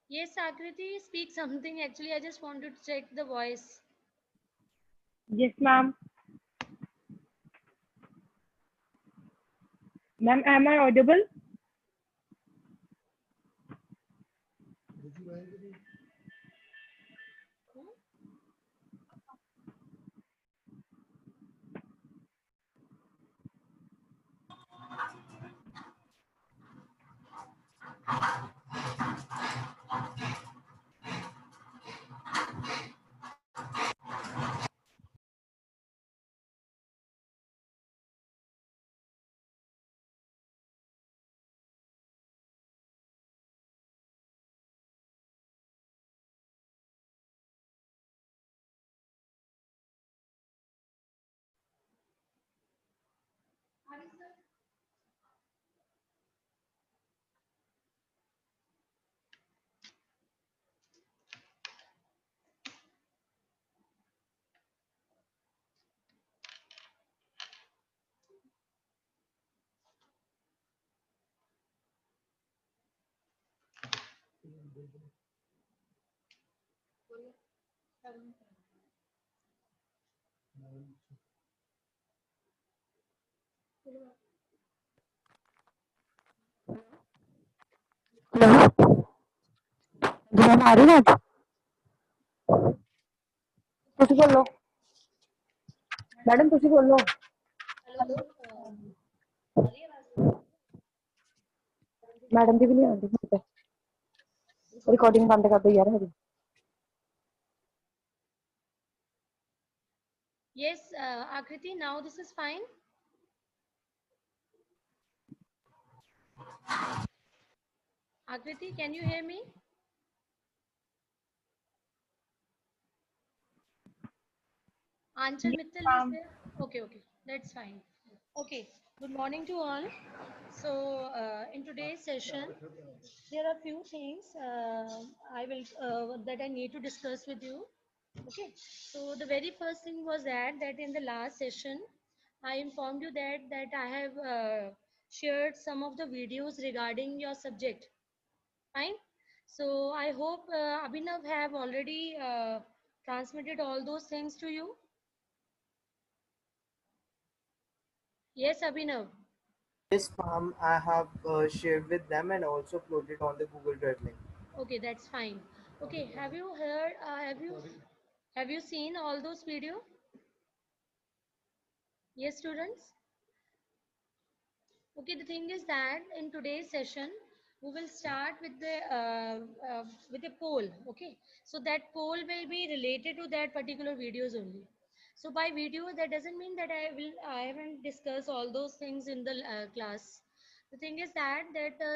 Yes, Akriti, speak something. Actually, I just wanted to check the voice. Yes, ma'am. Ma'am, am I audible? Hello जी ma'am आ रही है आज ਤੁਸੀਂ ਬੋਲੋ ਮੈਡਮ ਤੁਸੀਂ ਬੋਲੋ हेलो ਮੈਡਮ ਦੀ ਵੀ ਨਹੀਂ ਆਉਂਦੀ ਹੁਣ ਤੇ ਰਿਕਾਰਡਿੰਗ ਬੰਦ ਕਰ ਦਿਓ ਯਾਰ ਹਰੀ Yes, Akriti, now this is fine. Akriti, can you hear me? Anchal Mittal is there. Okay, okay, that's fine. Okay, good morning to all. So, in today's session, there are few things I will that I need to discuss with you. Okay, so the very first thing was that in the last session, I informed you that I have shared some of the videos regarding your subject. Fine. So I hope Abhinav have already transmitted all those things to you. Yes, Abhinav. Yes, ma'am, I have shared with them and also uploaded on the Google Drive link. Okay, that's fine. Okay, have you heard? Have you seen all those video? Yes, students. Okay, the thing is that in today's session, we will start with a poll. Okay, so that poll will be related to that particular videos only. So by video, that doesn't mean that I haven't discussed all those things in the class. The thing is that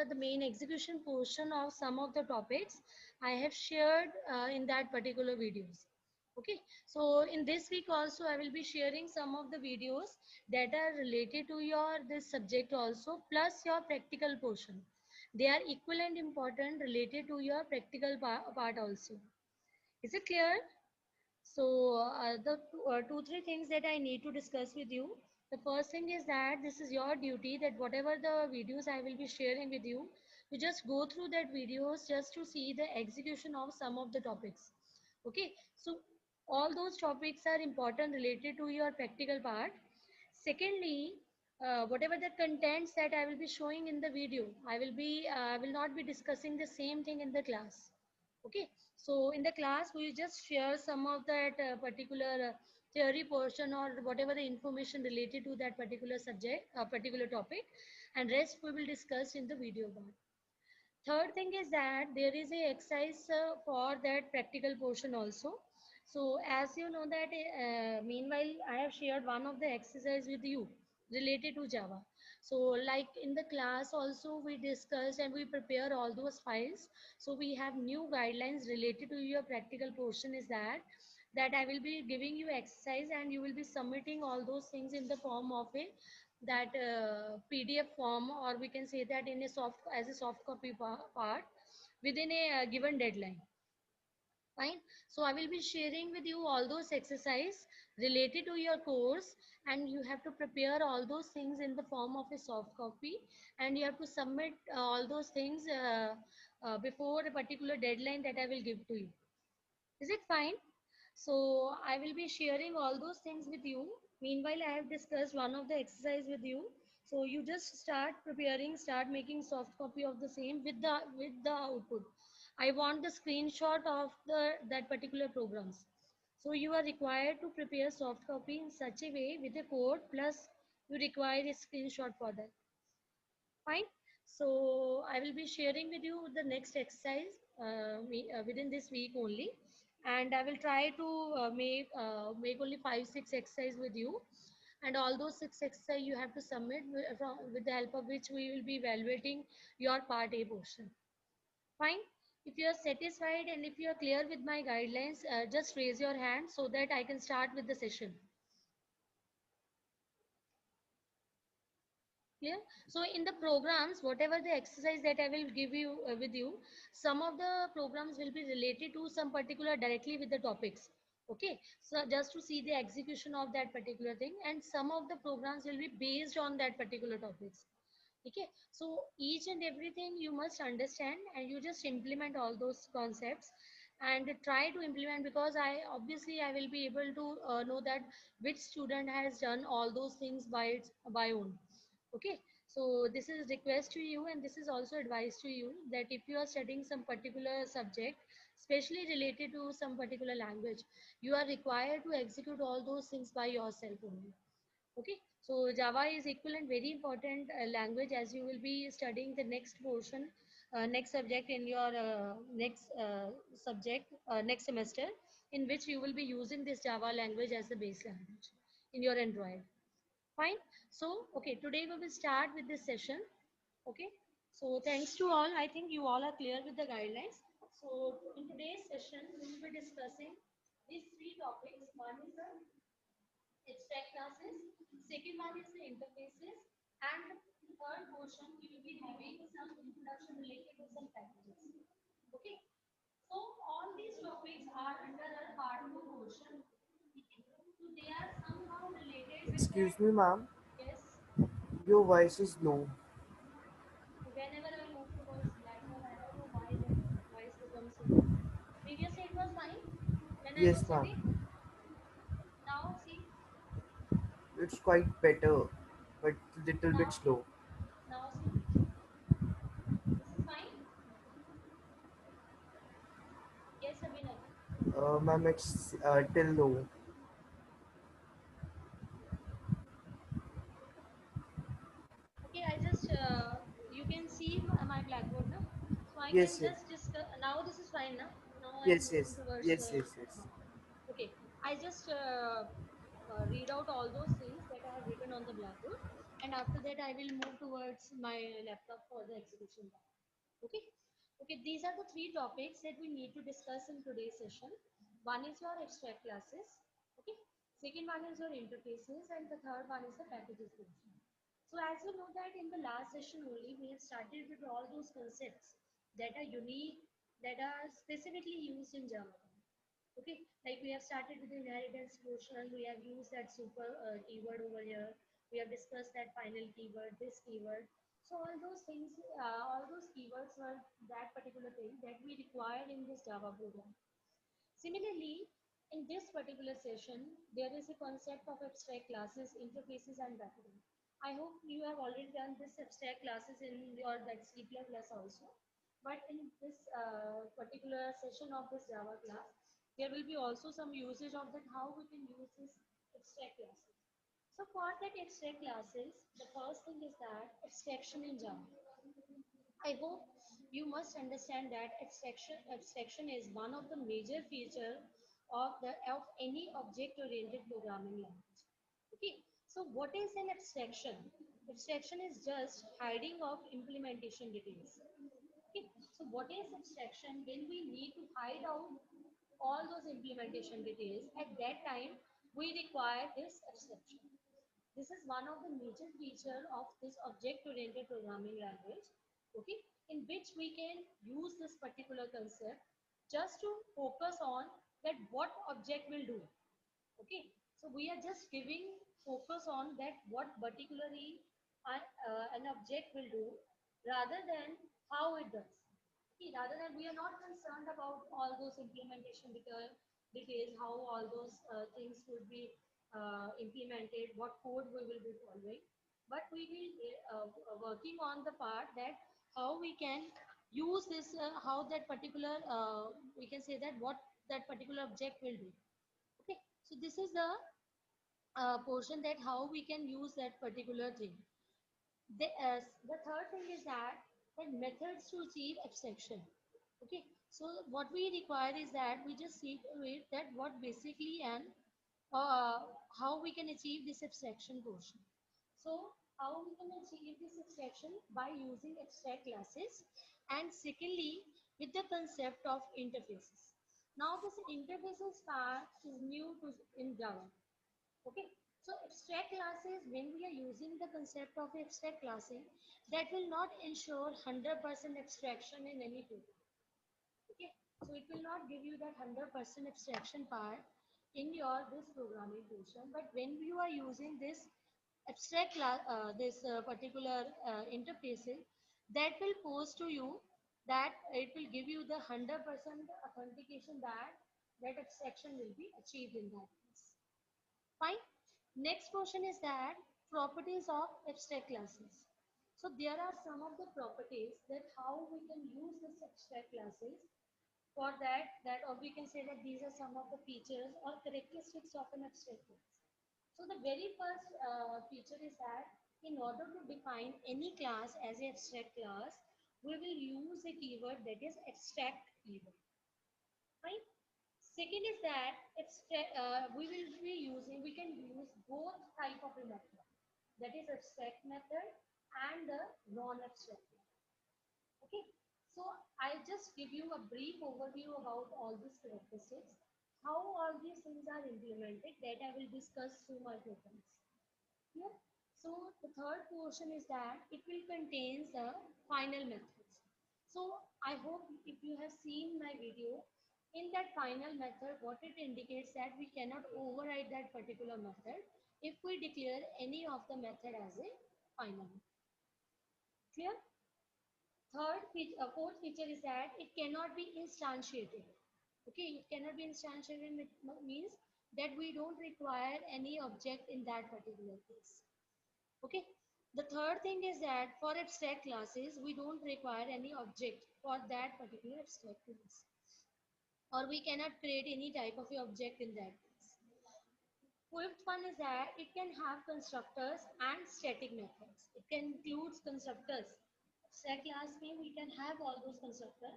the main execution portion of some of the topics I have shared in that particular videos. Okay, so in this week also I will be sharing some of the videos that are related to your this subject also, plus your practical portion. They are equal and important related to your practical part also. Is it clear? So the two three things that I need to discuss with you. The first thing is that this is your duty, that whatever the videos I will be sharing with you, you just go through that videos just to see the execution of some of the topics. Okay, so all those topics are important related to your practical part. Secondly, whatever the contents that I will be showing in the video, I will not be discussing the same thing in the class. Okay, so in the class we just share some of that particular theory portion or whatever the information related to that particular subject, particular topic, and rest we will discuss in the video part. Third thing is that there is a exercise for that practical portion also. So as you know that meanwhile I have shared one of the exercise with you related to Java. So like in the class also we discussed and we prepare all those files. So we have new guidelines related to your practical portion is that that I will be giving you exercise and you will be submitting all those things in the form of a that PDF form, or we can say that in a soft as a soft copy part within a given deadline. Fine. So I will be sharing with you all those exercise related to your course, and you have to prepare all those things in the form of a soft copy, and you have to submit all those things before a particular deadline that I will give to you. Is it fine? So I will be sharing all those things with you. Meanwhile, I have discussed one of the exercise with you. So you just start preparing, start making soft copy of the same with the output. I want the screenshot of the that particular programs. So you are required to prepare soft copy in such a way with a code plus you require a screenshot for that. Fine. So I will be sharing with you the next exercise within this week only, and I will try to make only 5 6 exercise with you, and all those 6 exercise you have to submit with the help of which we will be evaluating your part A portion. Fine. If you are satisfied and if you are clear with my guidelines, just raise your hand so that I can start with the session. Clear? So in the programs, whatever the exercise that I will give you with you, some of the programs will be related to some particular directly with the topics. Okay, so just to see the execution of that particular thing, and some of the programs will be based on that particular topics. Okay, so each and everything you must understand, and you just implement all those concepts and try to implement, because I obviously I will be able to know that which student has done all those things by own. Okay, so this is request to you, and this is also advice to you, that if you are studying some particular subject, especially related to some particular language, you are required to execute all those things by yourself only. Okay, so Java is equivalent very important language, as you will be studying the next portion, next subject in your next subject, next semester, in which you will be using this Java language as the base language in your Android. Fine. So, okay, today we will start with this session. Okay. So, thanks to all. I think you all are clear with the guidelines. So, in today's session, we will be discussing these three topics. One is the abstract classes, second one is the interfaces, and the third portion we will be having some introduction related to some packages. Okay. So, all these topics are under a part 2 portion. Okay. So, they are somehow related with that. Excuse me, ma'am. Yes. Your voice is low. Whenever I move towards blackboard, I don't know why that voice becomes so low. Previously it was fine when I was Yes, ma'am. studying. Now see, It's quite better, but little bit now slow. now see, this is fine. Yes, Abhinav. Ma'am, it's till low. Okay, I just you can see my blackboard now, so I can Yes, yes, just discuss. Now this is fine now. Now I am yes, moving yes, towards yes, the. yes, yes. Okay, I just read out all those things that I have written on the blackboard, and after that I will move towards my laptop for the execution. Okay. Okay, these are the three topics that we need to discuss in today's session. One is your abstract classes. Okay. Second one is your interfaces, and the third one is the packages portion. So as you know that in the last session only, we have started with all those concepts that are unique, that are specifically used in Java. Okay, like we have started with the inheritance portion, we have used that super keyword over here. We have discussed that final keyword, this keyword. So all those things, all those keywords were that particular thing that we required in this Java program. Similarly, in this particular session, there is a concept of abstract classes, interfaces, and backend. I hope you have already done this abstract classes in your that C++ also. But in this particular session of this Java class, there will be also some usage of that how we can use this abstract classes. So for that abstract classes, the first thing is that abstraction in Java. I hope you must understand that abstraction is one of the major feature of any object-oriented programming language. Okay, so what is an abstraction? Abstraction is just hiding of implementation details. Okay, so what is abstraction? When we need to hide out all those implementation details, at that time we require this abstraction. This is one of the major feature of this object-oriented programming language, okay, in which we can use this particular concept just to focus on that what object will do. Okay, so we are just giving focus on that what particularly an object will do rather than how it does. Okay, rather than we are not concerned about all those implementation details, how all those things would be implemented, what code we will be following, but we will working on the part that how we can use this, how that particular we can say that what that particular object will do. Okay, so this is the portion that how we can use that particular thing. The third thing is that the methods to achieve abstraction. Okay, so what we require is that we just see to it that what basically and uh, how we can achieve this abstraction portion. So how we can achieve this abstraction by using abstract classes, and secondly with the concept of interfaces. Now this interfaces part is new to in Java. Okay, so abstract classes, when we are using the concept of abstract classing, that will not ensure 100% abstraction in any program. Okay, so it will not give you that 100% abstraction part in your this programming portion. But when you are using this abstract class, this particular interfaces, that will pose to you that it will give you the 100% authentication that that abstraction will be achieved in that case. Fine. Next portion is that properties of abstract classes. So there are some of the properties that how we can use this abstract classes for that or we can say that these are some of the features or characteristics of an abstract class. So the very first feature is that in order to define any class as an abstract class, we will use a keyword that is abstract keyword. Right? Second is that we can use both type of a method, that is abstract method and the non-abstract method. Okay, so I'll just give you a brief overview about all these characteristics, how all these things are implemented, that I will discuss through my programs. Here, so the third portion is that it will contain the final methods. So I hope if you have seen my video, in that final method, what it indicates that we cannot override that particular method if we declare any of the method as a final. Clear? Fourth feature is that it cannot be instantiated. Okay, it cannot be instantiated means that we don't require any object in that particular case. Okay, the third thing is that for abstract classes, we don't require any object for that particular abstract class, or we cannot create any type of object in that case. Fifth one is that it can have constructors and static methods. It can include constructors. Abstract class means we can have all those constructors,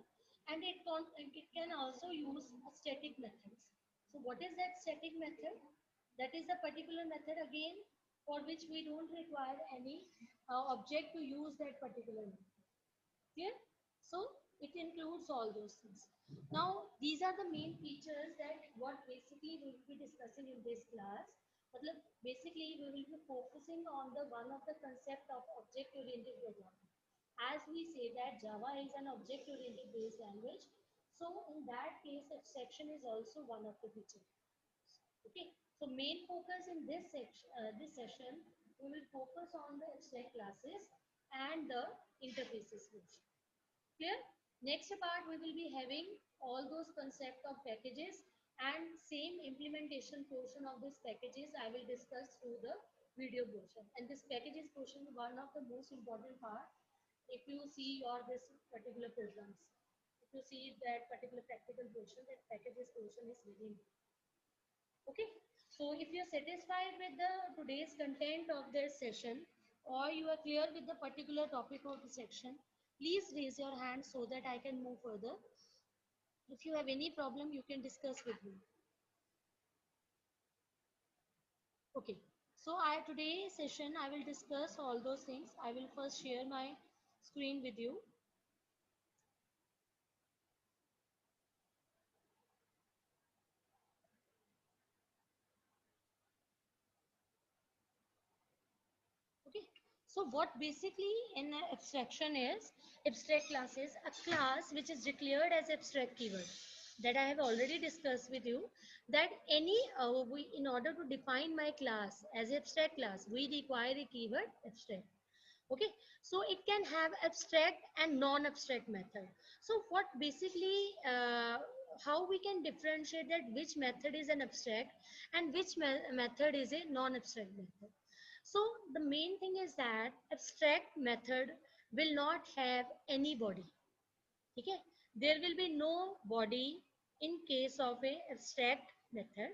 and it can also use static methods. So what is that static method? That is a particular method again for which we don't require any object to use that particular method. Clear? So it includes all those things. Now these are the main features that what basically we will be discussing in this class. Basically we will be focusing on the one of the concept of object oriented programming. As we say that Java is an object oriented based language, so in that case abstraction is also one of the features. Okay, so main focus in this session, we will focus on the abstract classes and the interfaces portion. Clear? Next part we will be having all those concept of packages, and same implementation portion of these packages I will discuss through the video portion. And this packages portion is one of the most important part if you see your this particular programs. If you see that particular practical portion, that packages portion is very important. Okay, so if you're satisfied with the today's content of this session, or you are clear with the particular topic of the section, please raise your hand so that I can move further. If you have any problem, you can discuss with me. Okay, so today's session I will discuss all those things. I will first share my screen with you. So what basically in abstraction is, abstract class is a class which is declared as abstract keyword, that I have already discussed with you, that any we, in order to define my class as abstract class, we require a keyword abstract. Okay, so it can have abstract and non-abstract method. So what basically how we can differentiate that which method is an abstract and which method is a non-abstract method. So the main thing is that abstract method will not have any body. Okay, there will be no body in case of a abstract method.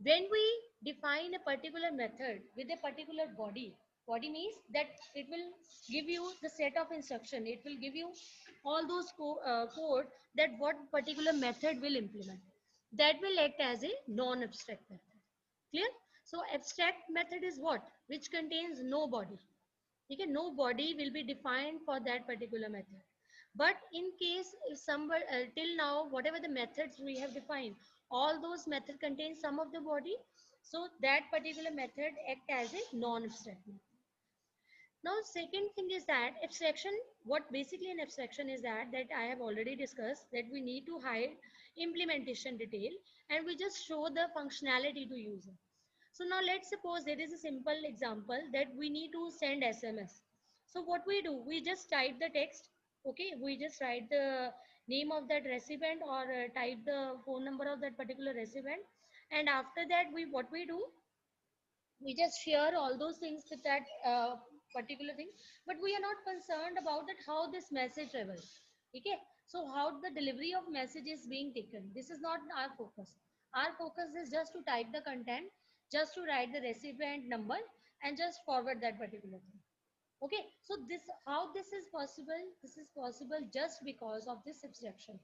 When we define a particular method with a particular body means that it will give you the set of instruction, it will give you all those code that what particular method will implement, that will act as a non-abstract method. Clear? So abstract method is what, which contains no body. Okay, no body will be defined for that particular method. But in case if somewhere till now whatever the methods we have defined, all those methods contain some of the body, so that particular method act as a non-abstract method. Now second thing is that abstraction, what basically an abstraction is that I have already discussed, that we need to hide implementation detail and we just show the functionality to user. So now let's suppose there is a simple example that we need to send SMS. So what we do, we just type the text. Okay, we just write the name of that recipient or type the phone number of that particular recipient, and after that we what we do, we just share all those things with that particular thing, but we are not concerned about that how this message travels. Okay, so how the delivery of message is being taken, this is not our focus. Our focus is just to type the content, just to write the recipient number and just forward that particular thing. Okay, so this, how this is possible, this is possible just because of this abstraction,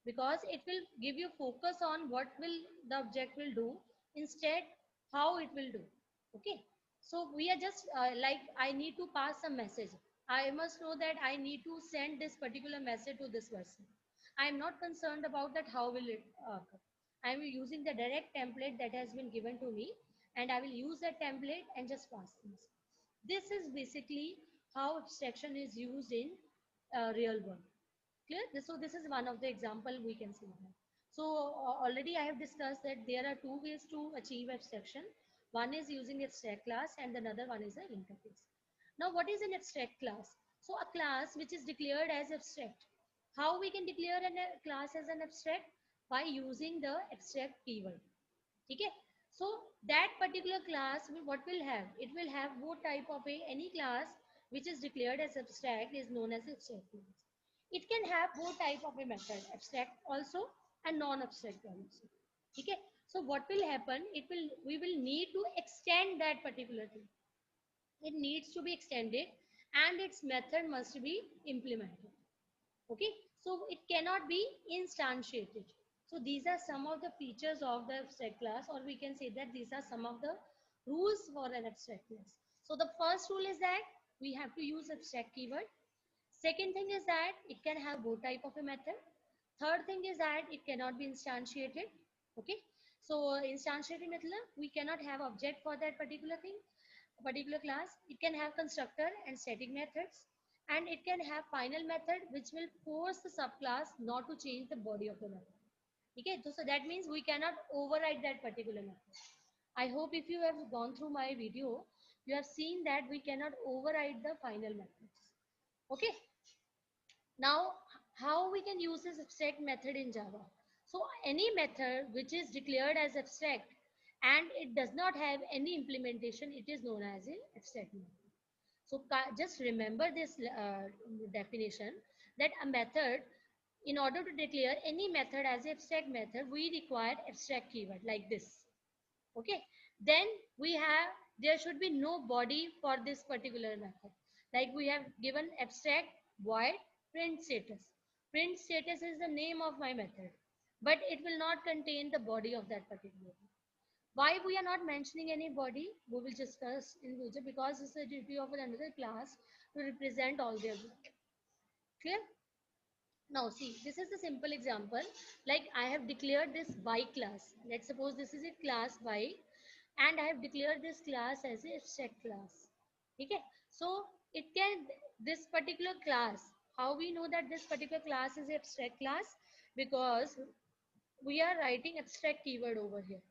because it will give you focus on what will the object will do, instead how it will do. Okay, so we are just like I need to pass some message, I must know that I need to send this particular message to this person. I am not concerned about that how will it occur. I am using the direct template that has been given to me, and I will use that template and just pass things. This is basically how abstraction is used in real world. Clear? So this is one of the example we can see here. So already I have discussed that there are two ways to achieve abstraction. One is using abstract class and another one is an interface. Now what is an abstract class? So a class which is declared as abstract. How we can declare a class as an abstract? By using the abstract keyword. Okay, so that particular class what will have, it will have both type of a, any class which is declared as abstract is known as abstract class. It can have both type of a method, abstract also and non-abstract also. Okay, so what will happen, it will, we will need to extend that particular thing, it needs to be extended and its method must be implemented. Okay, so it cannot be instantiated. So these are some of the features of the abstract class, or we can say that these are some of the rules for an abstract class. So the first rule is that we have to use abstract keyword. Second thing is that it can have both type of a method. Third thing is that it cannot be instantiated. Okay, so instantiated method, we cannot have object for that particular thing, particular class. It can have constructor and static methods, and it can have final method which will force the subclass not to change the body of the method. Okay, so that means we cannot override that particular method. I hope if you have gone through my video, you have seen that we cannot override the final methods. Okay, now how we can use this abstract method in Java? So any method which is declared as abstract and it does not have any implementation, it is known as an abstract method. So just remember this definition, that a method, in order to declare any method as abstract method, we require abstract keyword like this. Okay, then we have, there should be no body for this particular method. Like we have given abstract void print status. Print status is the name of my method, but it will not contain the body of that particular thing. Why we are not mentioning any body, we will discuss in future, because it's a duty of another class to represent all their work. Clear? Now see, this is a simple example. Like I have declared this by class. Let's suppose this is a class by, and I have declared this class as a abstract class. Okay. So it can, this particular class, how we know that this particular class is abstract class? Because we are writing abstract keyword over here.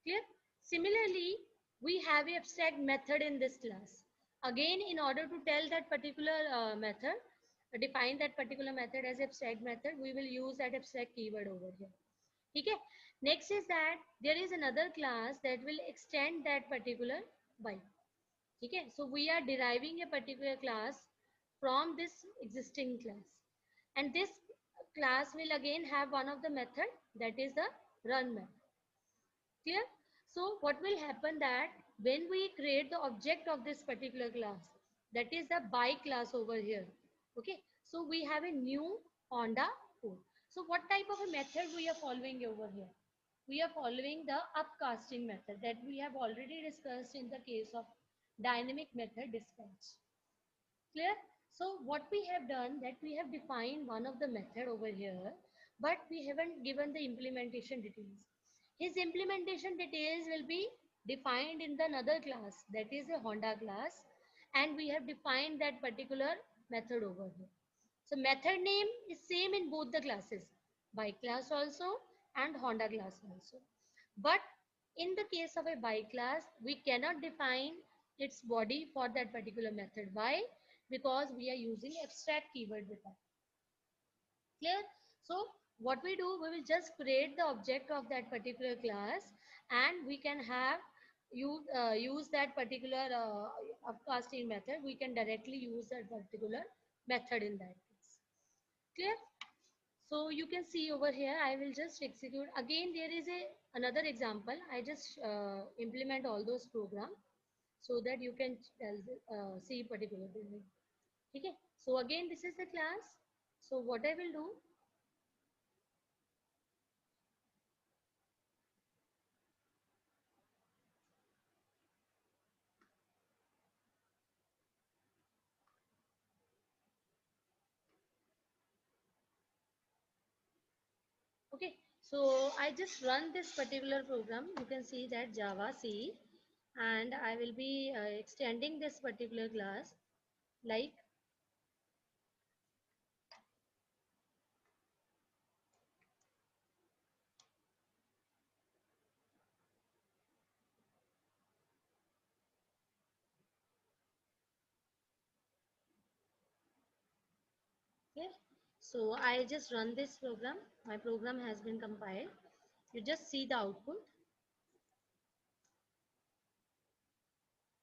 Clear? Similarly, we have a abstract method in this class. Again, in order to tell that particular method, define that particular method as abstract method, we will use that abstract keyword over here. Okay. Next is that there is another class that will extend that particular byte. Okay. So we are deriving a particular class from this existing class, and this class will again have one of the method, that is the run method. Clear? So what will happen that when we create the object of this particular class, that is the by class over here. Okay. So we have a new Honda code. So what type of a method we are following over here? We are following the upcasting method that we have already discussed in the case of dynamic method dispatch. Clear? So what we have done, that we have defined one of the method over here, but we haven't given the implementation details. His implementation details will be defined in the another class, that is a Honda class, and we have defined that particular method over here. So method name is same in both the classes, bike class also and Honda class also. But in the case of a bike class, we cannot define its body for that particular method. Why? Because we are using abstract keyword with that. Clear? So what we do, we will just create the object of that particular class, and we can have you use that particular upcasting method. We can directly use that particular method in that case. Clear? So you can see over here, I will just execute. Again, there is a another example. I just implement all those programs so that you can see particularly. Okay. So again, this is the class. So what I will do, okay. So I just run this particular program. You can see that Java C, and I will be extending this particular class like, okay. So I just run this program. My program has been compiled. You just see the output.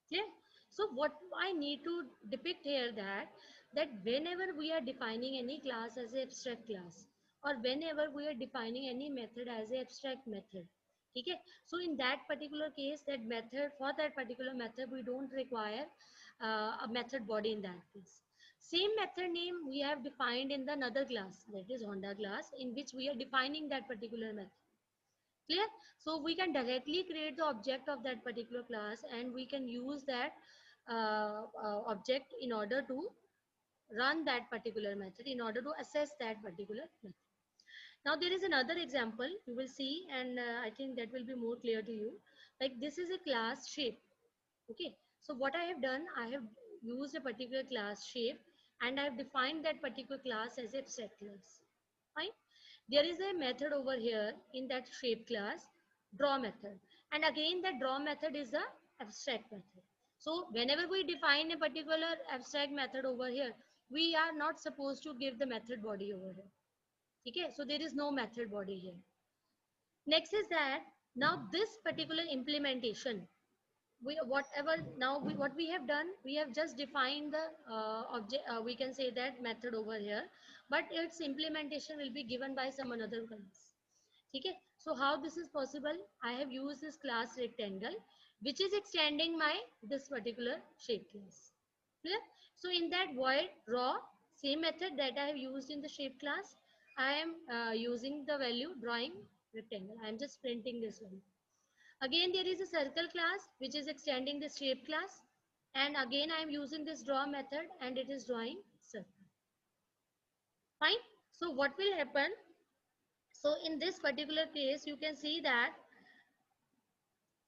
Clear? So what I need to depict here, that whenever we are defining any class as an abstract class, or whenever we are defining any method as an abstract method, okay, so in that particular case, that method, for that particular method, we don't require a method body in that case. Same method name we have defined in the another class, that is Honda class, in which we are defining that particular method. Clear? So we can directly create the object of that particular class, and we can use that object in order to run that particular method, in order to assess that particular method. Now there is another example you will see, and I think that will be more clear to you. Like this is a class shape. Okay. So what I have done, I have used a particular class shape, and I have defined that particular class as abstract class. Fine. There is a method over here in that shape class, draw method. And again, that draw method is the abstract method. So whenever we define a particular abstract method over here, we are not supposed to give the method body over here. Okay. So there is no method body here. Next is that now this particular implementation, what we have done, we have just defined the object, we can say that method over here, but its implementation will be given by some another class. Okay. So how this is possible, I have used this class rectangle, which is extending my this particular shape class. Clear? So in that void draw, same method that I have used in the shape class, I am using the value drawing rectangle. I am just printing this one. Again, there is a circle class which is extending the shape class. And again, I am using this draw method, and it is drawing circle. Fine. So what will happen? So in this particular case, you can see that,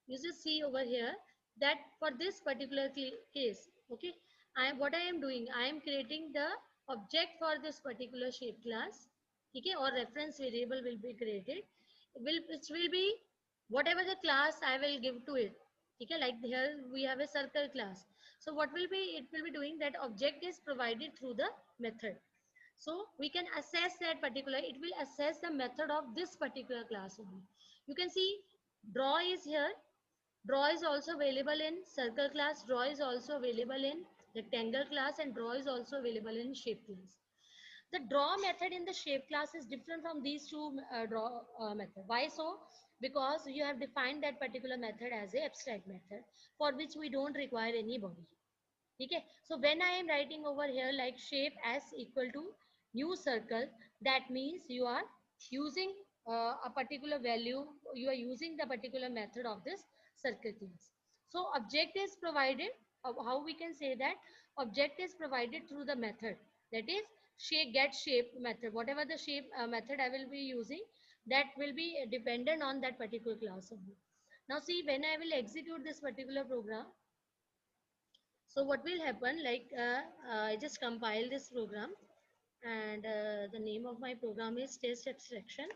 you just see over here that for this particular case, okay, what I am doing, I am creating the object for this particular shape class. Okay, or reference variable will be created. Which will be whatever the class I will give to it. Okay, like here we have a circle class. So what will be, it will be doing that object is provided through the method. So we can assess that particular, it will assess the method of this particular class only. You can see draw is here. Draw is also available in circle class. Draw is also available in rectangle class, and draw is also available in shape class. The draw method in the shape class is different from these two draw method. Why so? Because you have defined that particular method as a abstract method for which we don't require any body. Okay, so when I am writing over here like shape as equal to new circle, that means you are using a particular value, you are using the particular method of this circle class. So object is provided, how we can say that object is provided through the method, that is shape get shape method. Whatever the shape method I will be using, that will be dependent on that particular class only. Now see, when I will execute this particular program, so what will happen, like I just compile this program, and the name of my program is test abstraction.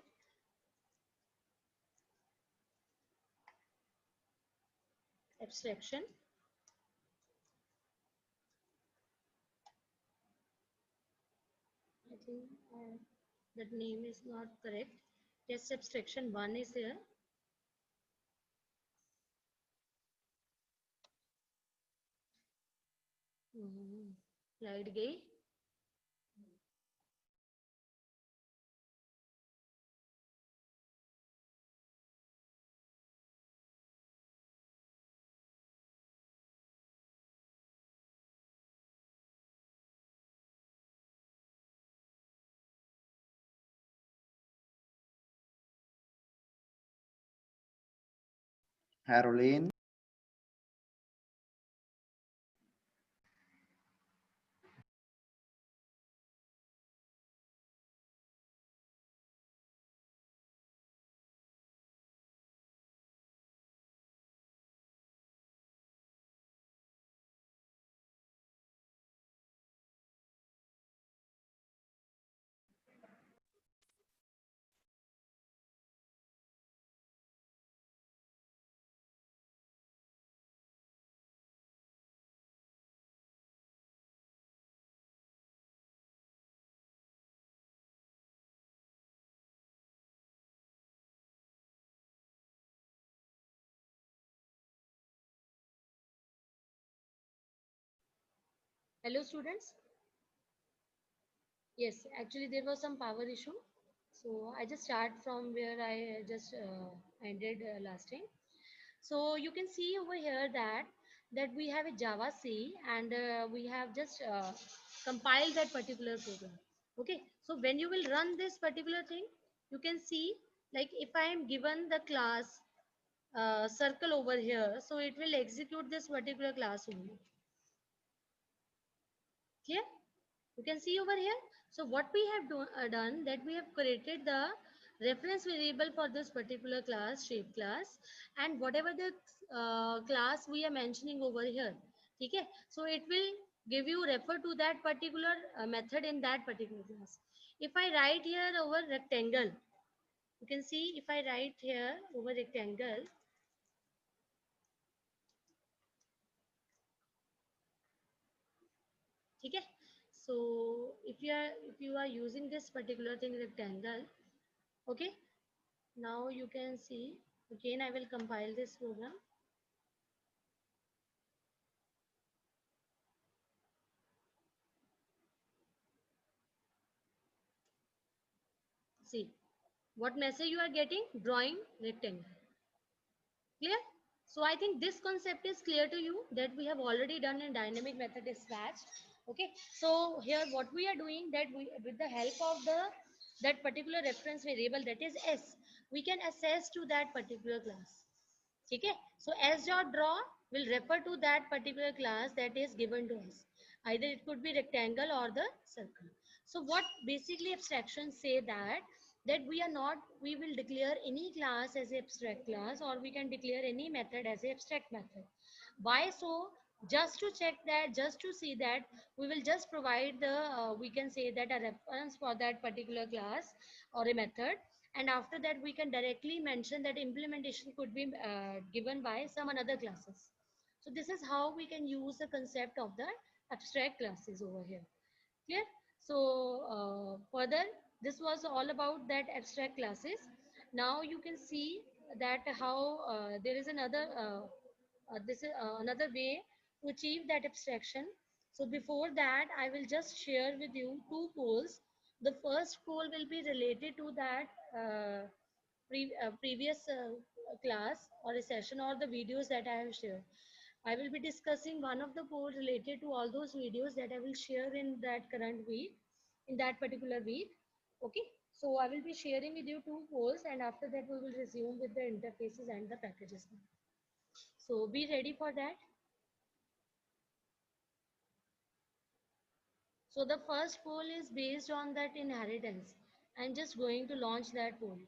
I think that name is not correct. Test abstraction 1 is here. Slide gay. Caroline. Hello students. Yes, actually there was some power issue. So I just start from where I just ended last time. So you can see over here that we have a Java C, and we have just compiled that particular program. Okay, so when you will run this particular thing, you can see, like if I am given the class circle over here, so it will execute this particular class only. Clear? You can see over here. So what we have done, that we have created the reference variable for this particular class, shape class, and whatever the class we are mentioning over here. Okay, so it will give you refer to that particular method in that particular class. If I write here over rectangle, you can see if I write here over rectangle. Okay, so if you are using this particular thing rectangle, okay, now you can see, again I will compile this program. See what message you are getting, drawing rectangle. Clear? So I think this concept is clear to you, that we have already done in dynamic method dispatch. Okay, so here what we are doing, that we, with the help of the that particular reference variable, that is S, we can access to that particular class. Okay, so s dot draw will refer to that particular class that is given to us. Either it could be rectangle or the circle. So what basically abstractions say, that we are not, we will declare any class as a abstract class, or we can declare any method as a abstract method. Why so? Just to check that, just to see that, we will just provide the we can say that a reference for that particular class or a method, and after that we can directly mention that implementation could be given by some another classes. So this is how we can use the concept of the abstract classes over here. Clear? So further, this was all about that abstract classes. Now you can see that how there is another this is another way to achieve that abstraction. So before that, I will just share with you two polls. The first poll will be related to that previous class or a session or the videos that I have shared. I will be discussing one of the polls related to all those videos that I will share in that current week, in that particular week. Okay. So I will be sharing with you two polls, and after that we will resume with the interfaces and the packages. So be ready for that. So the first poll is based on that inheritance. I'm just going to launch that poll.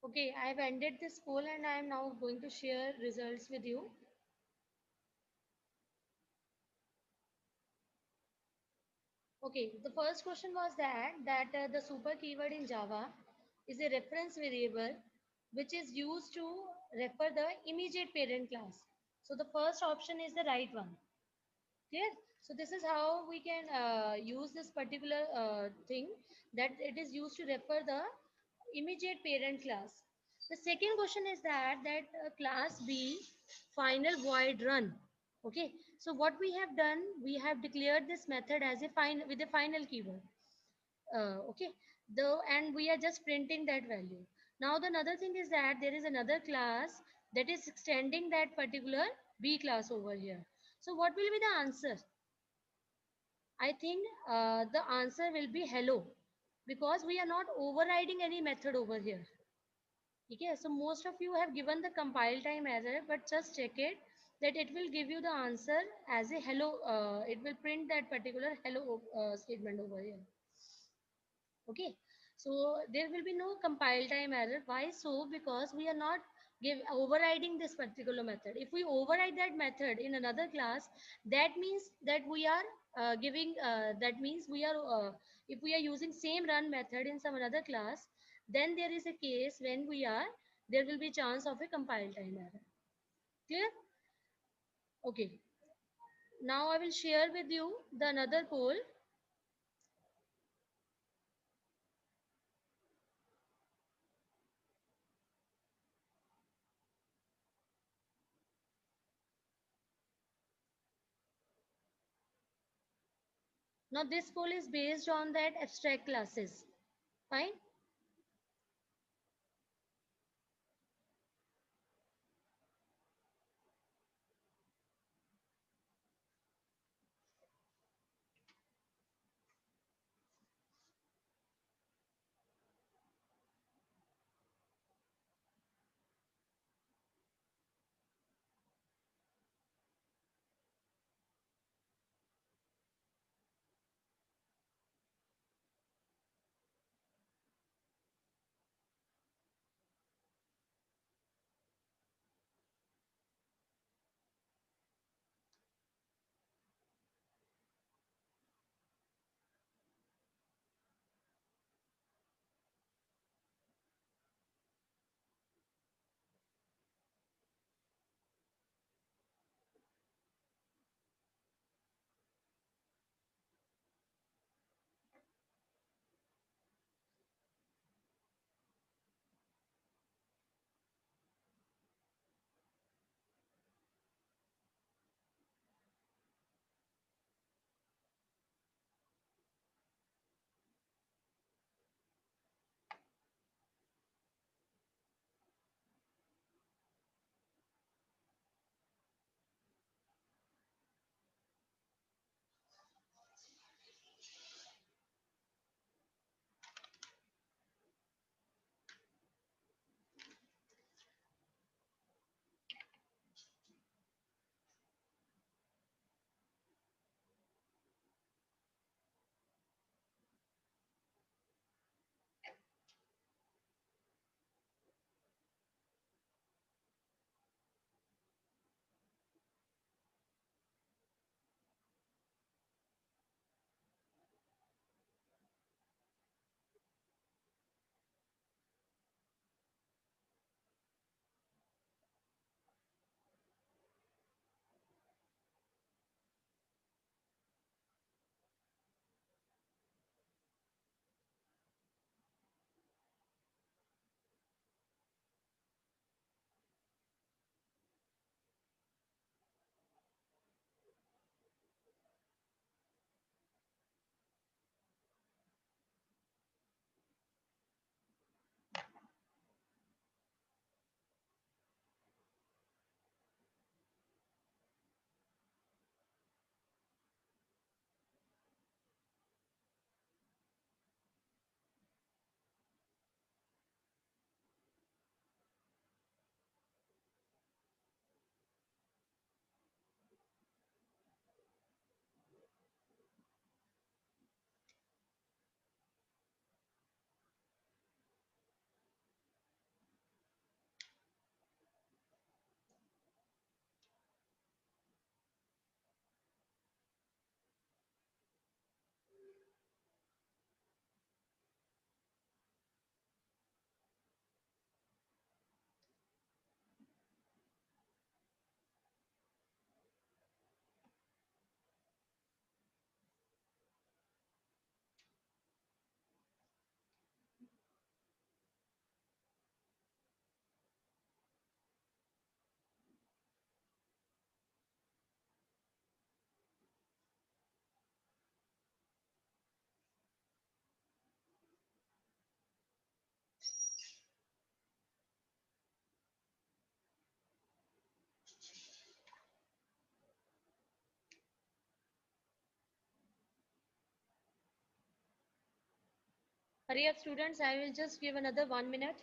Okay, I have ended this poll and I am now going to share results with you. Okay, the first question was that the super keyword in Java is a reference variable which is used to refer the immediate parent class. So the first option is the right one. Clear? So this is how we can use this particular thing, that it is used to refer the immediate parent class. The second question is that class B final void run. Okay. So what we have done, we have declared this method as a final with a final keyword. Okay. The and we are just printing that value. Now the another thing is that there is another class that is extending that particular B class over here. So what will be the answer? I think the answer will be hello, because we are not overriding any method over here. Okay, so most of you have given the compile time error, but just check it that it will give you the answer as a hello. It will print that particular hello statement over here. Okay, so there will be no compile time error. Why so? Because we are not overriding this particular method. If we override that method in another class, that means that we are giving that means we are if we are using same run method in some another class, then there is a case when we are there will be chance of a compile time error. Clear? Okay, now I will share with you the another poll. Now this poll is based on that abstract classes. Fine. Hurry up, students. I will just give another 1 minute.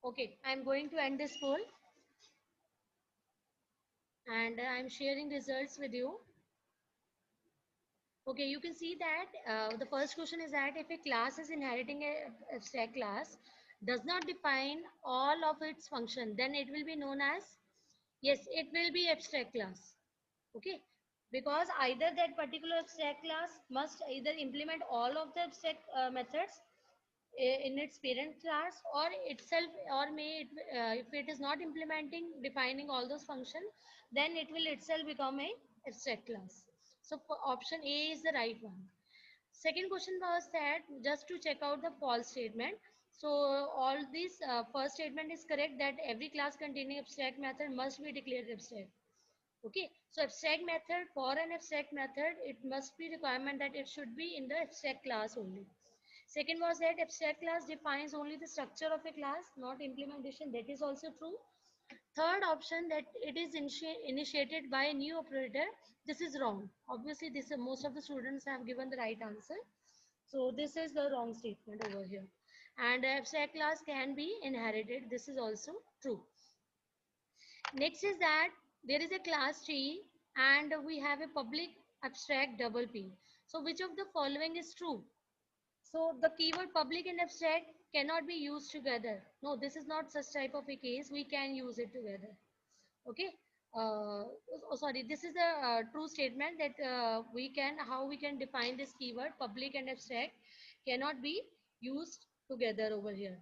Okay, I'm going to end this poll and I'm sharing results with you. Okay, you can see that the first question is that if a class is inheriting a abstract class, does not define all of its function, then it will be known as, yes, it will be abstract class. Okay, because either that particular abstract class must either implement all of the abstract methods in its parent class or itself, or may it, if it is not implementing defining all those functions, then it will itself become a abstract class. So option A is the right one. Second question was that just to check out the false statement. So all this first statement is correct, that every class containing abstract method must be declared abstract. Okay, so abstract method, for an abstract method, it must be requirement that it should be in the abstract class only. Second was that abstract class defines only the structure of a class, not implementation. That is also true. Third option, that it is initiated by a new operator. This is wrong. Obviously, this most of the students have given the right answer. So this is the wrong statement over here. And abstract class can be inherited. This is also true. Next is that there is a class tree and we have a public abstract double P. So which of the following is true? So the keyword public and abstract cannot be used together. No, this is not such type of a case. We can use it together. Okay. Sorry, this is the true statement that how we can define this keyword public and abstract cannot be used together over here.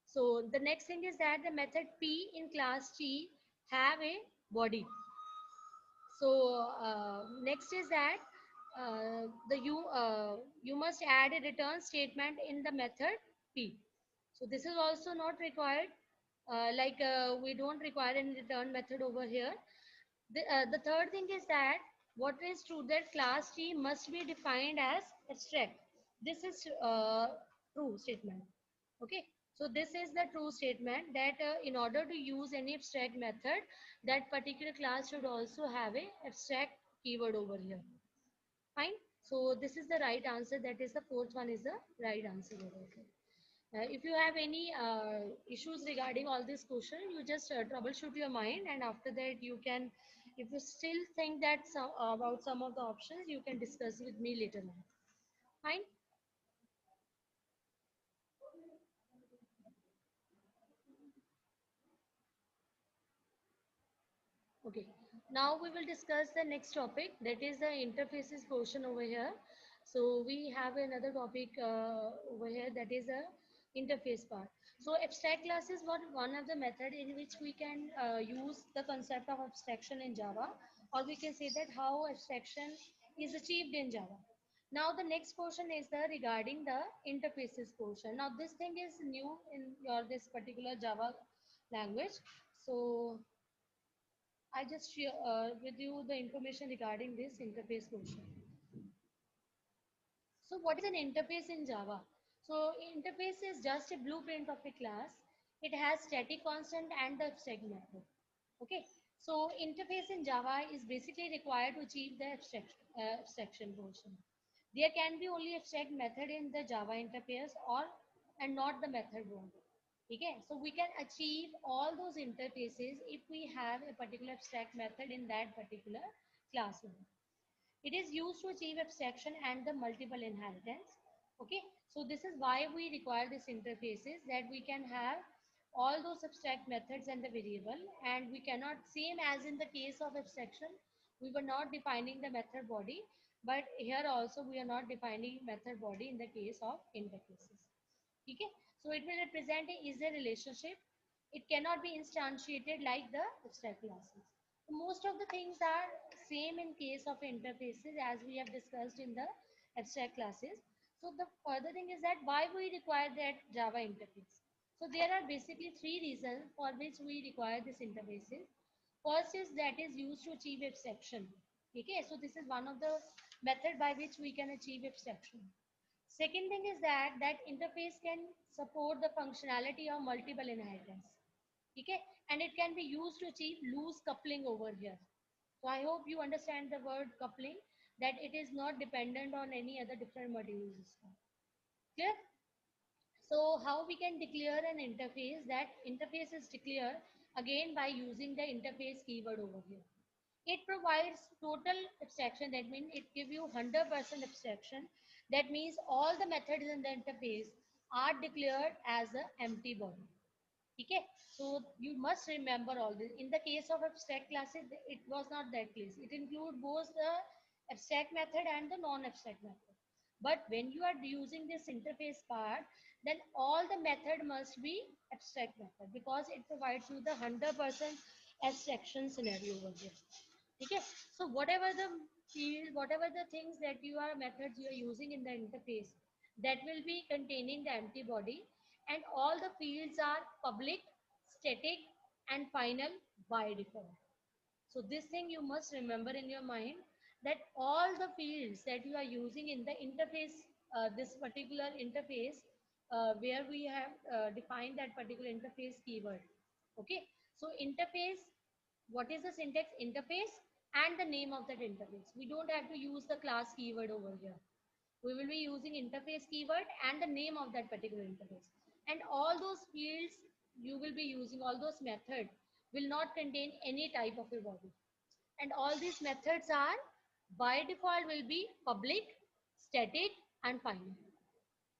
So the next thing is that the method P in class T have a body. So next is that you must add a return statement in the method P. So this is also not required. We don't require any return method over here. The third thing is that what is true, that class T must be defined as abstract. This is true statement. Okay, so this is the true statement that in order to use any abstract method, that particular class should also have a abstract keyword over here. Fine. So this is the right answer. That is the fourth one is the right answer over here. If you have any issues regarding all this question, you just troubleshoot your mind, and after that you can, if you still think that about some of the options, you can discuss with me later on. Fine. Okay, now we will discuss the next topic, that is the interfaces portion over here. So we have another topic over here, that is a interface part. So abstract class is one of the method in which we can use the concept of abstraction in Java, or we can say that how abstraction is achieved in Java. Now the next portion is the regarding the interfaces portion. Now this thing is new in your this particular Java language. So I just share with you the information regarding this interface portion. So what is an interface in Java? So interface is just a blueprint of a class. It has static constant and the abstract method. Okay. So interface in Java is basically required to achieve the abstraction portion. There can be only abstract method in the Java interface or and not the method one. Okay, so we can achieve all those interfaces if we have a particular abstract method in that particular class. It is used to achieve abstraction and the multiple inheritance. Okay, so this is why we require this interfaces, that we can have all those abstract methods and the variable, and we cannot, same as in the case of abstraction, we were not defining the method body, but here also we are not defining method body in the case of interfaces. Okay, so it will represent a easier relationship. It cannot be instantiated like the abstract classes. Most of the things are same in case of interfaces as we have discussed in the abstract classes. So the further thing is that why we require that Java interface. So there are basically three reasons for which we require this interfaces. First is that is used to achieve abstraction. Okay, so this is one of the method by which we can achieve abstraction. Second thing is that that interface can support the functionality of multiple inheritance. Okay, and it can be used to achieve loose coupling over here. So I hope you understand the word coupling, that it is not dependent on any other different modules. Clear? So how we can declare an interface? That interface is declared again by using the interface keyword over here. It provides total abstraction. That means it gives you 100% abstraction. That means all the methods in the interface are declared as an empty body. Okay, so you must remember all this. In the case of abstract classes, it was not that case. It includes both the abstract method and the non-abstract method. But when you are using this interface part, then all the method must be abstract method, because it provides you the 100% abstraction scenario over here. Okay, so whatever the field, whatever the things that you are methods you are using in the interface, that will be containing the empty body, and all the fields are public, static, and final by default. So this thing you must remember in your mind, that all the fields that you are using in the interface, this particular interface, where we have defined that particular interface keyword. Okay, so interface, what is the syntax? Interface and the name of that interface. We don't have to use the class keyword over here. We will be using interface keyword and the name of that particular interface. And all those fields you will be using, all those methods will not contain any type of a body. And all these methods are by default will be public, static, and final.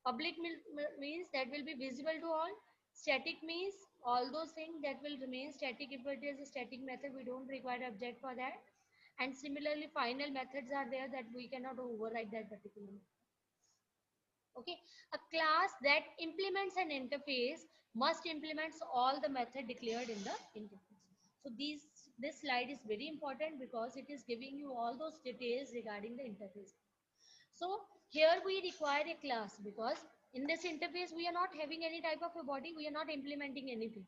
Public means that will be visible to all. Static means all those things that will remain static. If it is a static method, we don't require object for that. And similarly, final methods are there that we cannot override that particular method. Okay, a class that implements an interface must implement all the method declared in the interface. So this slide is very important because it is giving you all those details regarding the interface. So here we require a class, because in this interface we are not having any type of a body, we are not implementing anything.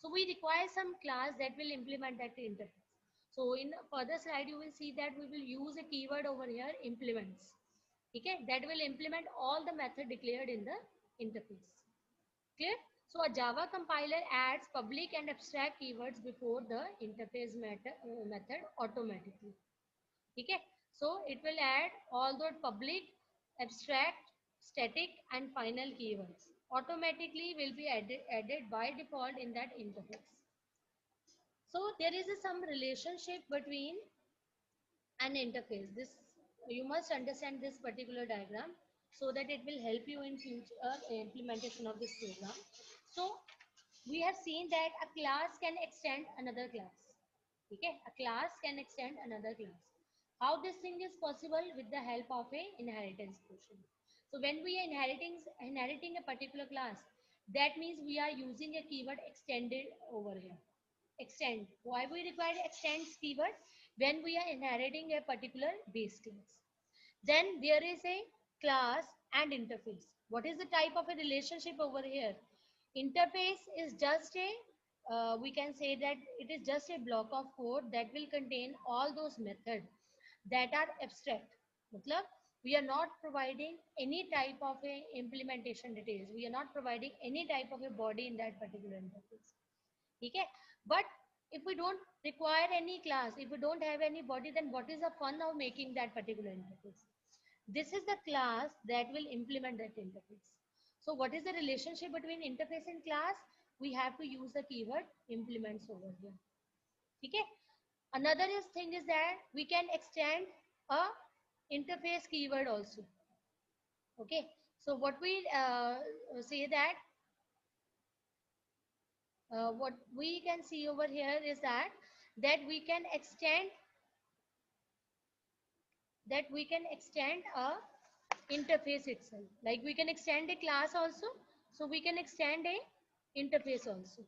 So we require some class that will implement that interface. So in further slide you will see that we will use a keyword over here, implements. Okay, that will implement all the method declared in the interface. Clear? So a Java compiler adds public and abstract keywords before the interface method automatically. Okay, so it will add all the public, abstract, static, and final keywords. Automatically will be added by default in that interface. So there is some relationship between an interface. This you must understand this particular diagram so that it will help you in future implementation of this program. So we have seen that a class can extend another class. Okay, a class can extend another class. How this thing is possible? With the help of a inheritance quotient. So when we are inheriting a particular class, that means we are using a keyword extended over here. Extend. Why we require extends keyword? When we are inheriting a particular base class. Then there is a class and interface. What is the type of a relationship over here? Interface is just a, we can say that it is just a block of code that will contain all those methods that are abstract. Matlab, we are not providing any type of a implementation details. We are not providing any type of a body in that particular interface. Okay, but if we don't require any class, if we don't have any body, then what is the fun of making that particular interface? This is the class that will implement that interface. So what is the relationship between interface and class? We have to use the keyword implements over here. Okay, another thing is that we can extend a interface keyword also. Okay, So what we say that what we can see over here is that we can extend a interface itself. Like we can extend a class also, so we can extend a interface also.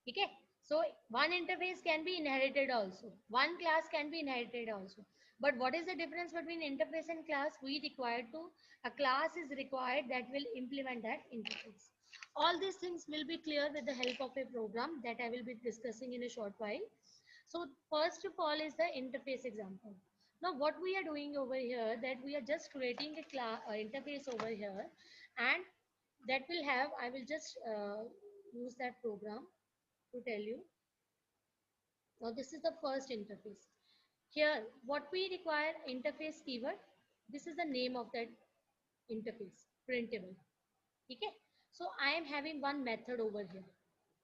Okay, so one interface can be inherited also, one class can be inherited also. But what is the difference between interface and class? We require to a class is required that will implement that interface. All these things will be clear with the help of a program that I will be discussing in a short while. So first of all is the interface example. Now what we are doing over here, that we are just creating a class interface over here, and that will have, I will just use that program to tell you. Now this is the first interface. Here, what we require interface keyword. This is the name of that interface, printable. Okay. So I am having one method over here.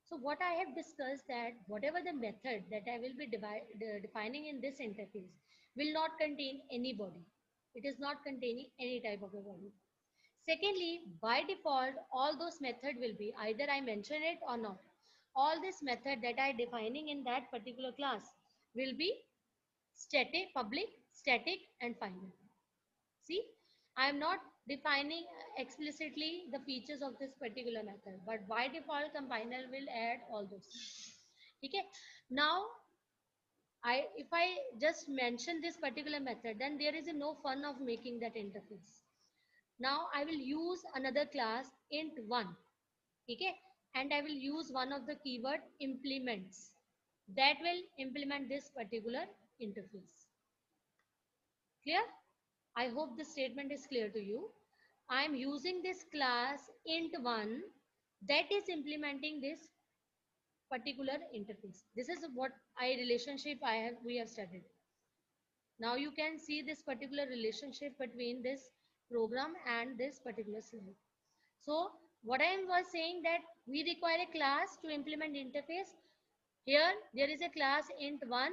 So what I have discussed that whatever the method that I will be defining in this interface will not contain any body. It is not containing any type of a body. Secondly, by default, all those method will be either I mention it or not. All this method that I defining in that particular class will be static, public, static, and final. See, I am not defining explicitly the features of this particular method, but by default, compiler will add all those things. Okay. Now, if I just mention this particular method, then there is no fun of making that interface. Now I will use another class int1, okay, and I will use one of the keyword implements that will implement this particular interface. Clear? I hope this statement is clear to you. I am using this class int1 that is implementing this particular interface. This is what relationship we have studied. Now you can see this particular relationship between this program and this particular slide. So what I was saying that we require a class to implement interface. Here there is a class int1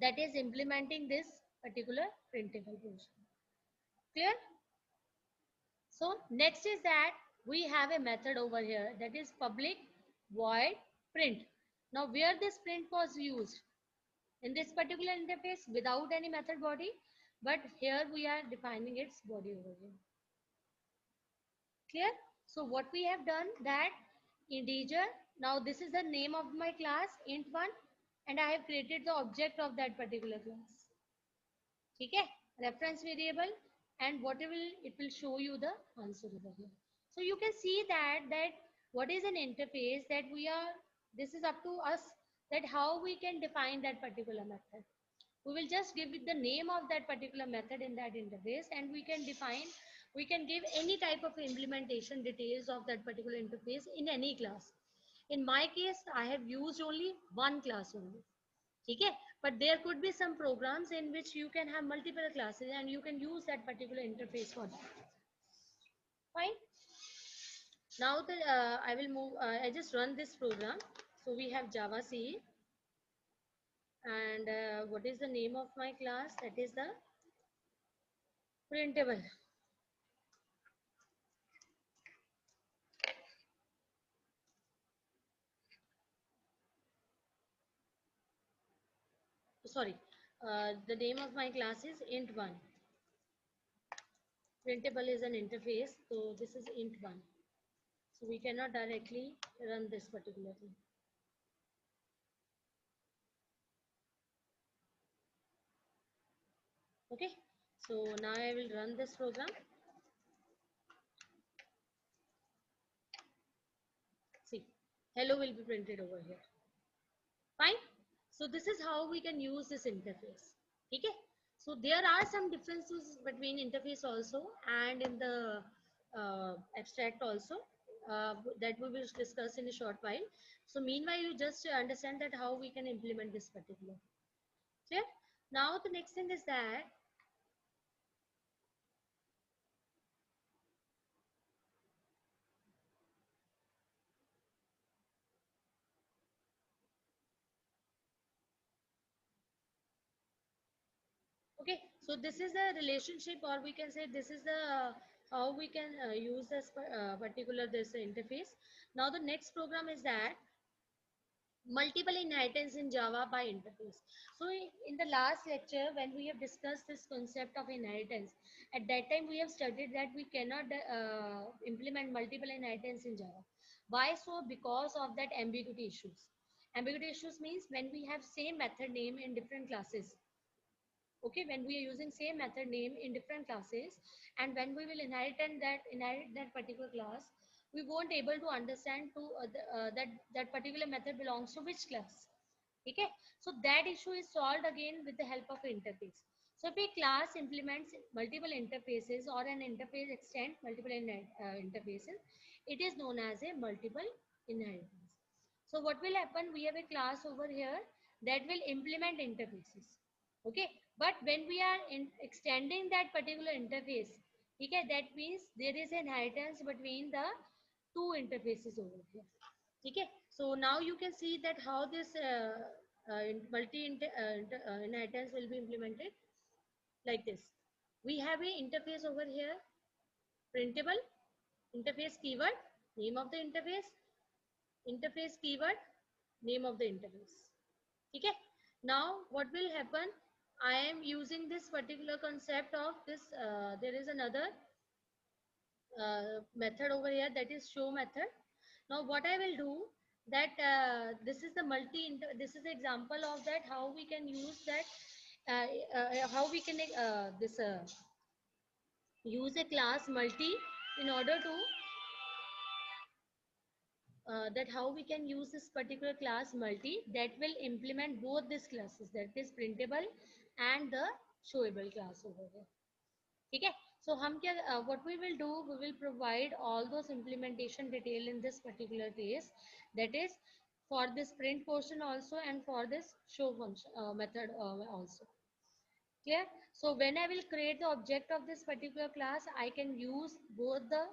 that is implementing this particular printable portion. Clear? So next is that we have a method over here that is public void print. Now where this print was used in this particular interface without any method body, but here we are defining its body over here. Clear? So what we have done that integer, now this is the name of my class int1, and I have created the object of that particular class. Okay, reference variable, and whatever it will show you the answer over here. So you can see that what is an interface that we are, this is up to us that how we can define that particular method. We will just give it the name of that particular method in that interface, and we can define, we can give any type of implementation details of that particular interface in any class. In my case, I have used only one class only. Okay, but there could be some programs in which you can have multiple classes and you can use that particular interface for that. Fine. Now I will move, I just run this program. So we have Java C, and what is the name of my class? That is the printable. Sorry, the name of my class is int1. Printable is an interface, so this is int1. So we cannot directly run this particular thing. Okay, so now I will run this program. See, hello will be printed over here. Fine. So this is how we can use this interface. Okay. So there are some differences between interface also and in the abstract also that we will discuss in a short while. So meanwhile, you just understand that how we can implement this particular. Clear? Now the next thing is that okay. So this is the relationship, or we can say this is the how we can use this particular this interface. Now the next program is that multiple inheritance in Java by interface. So in the last lecture, when we have discussed this concept of inheritance, at that time we have studied that we cannot implement multiple inheritance in Java. Why so? Because of that ambiguity issues. Ambiguity issues means when we have same method name in different classes. Okay, when we are using same method name in different classes, and when we will inherit that particular class, we won't able to understand to that particular method belongs to which class. Okay, so that issue is solved again with the help of interface. So if a class implements multiple interfaces or an interface extends multiple interfaces, it is known as a multiple inheritance. So what will happen? We have a class over here that will implement interfaces. Okay, but when we are extending that particular interface, okay, that means there is an inheritance between the two interfaces over here. Okay, so now you can see that how this inheritance will be implemented like this. We have a interface over here, printable, interface keyword, name of the interface keyword, name of the interface. Okay, now what will happen? I am using this particular concept of this. There is another method over here, that is show method. Now what I will do that this is the this is the example of that how we can use that how we can this use a class multi in order to that how we can use this particular class multi that will implement both these classes, that is printable and the showable class over here. Okay, so what we will do, we will provide all those implementation detail in this particular case, that is for this print portion also and for this show function method also. Clear? So when I will create the object of this particular class, I can use both the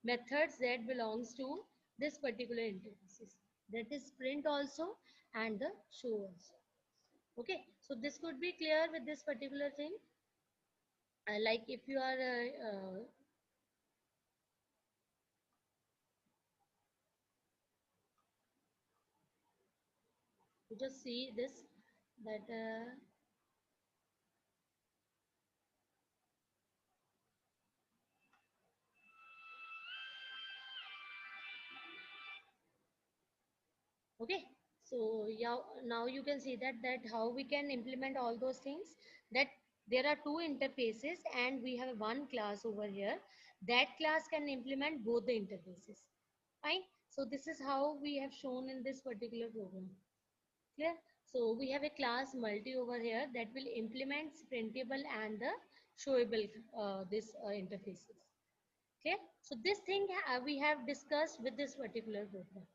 methods that belongs to this particular interfaces, that is print also and the show also. Okay, so this could be clear with this particular thing. Like if you are you just see this that okay, so yeah, now you can see that how we can implement all those things, that there are two interfaces and we have one class over here, that class can implement both the interfaces. Fine, so this is how we have shown in this particular program. Clear? So we have a class multi over here that will implement printable and the showable this interfaces. Okay, so this thing we have discussed with this particular program.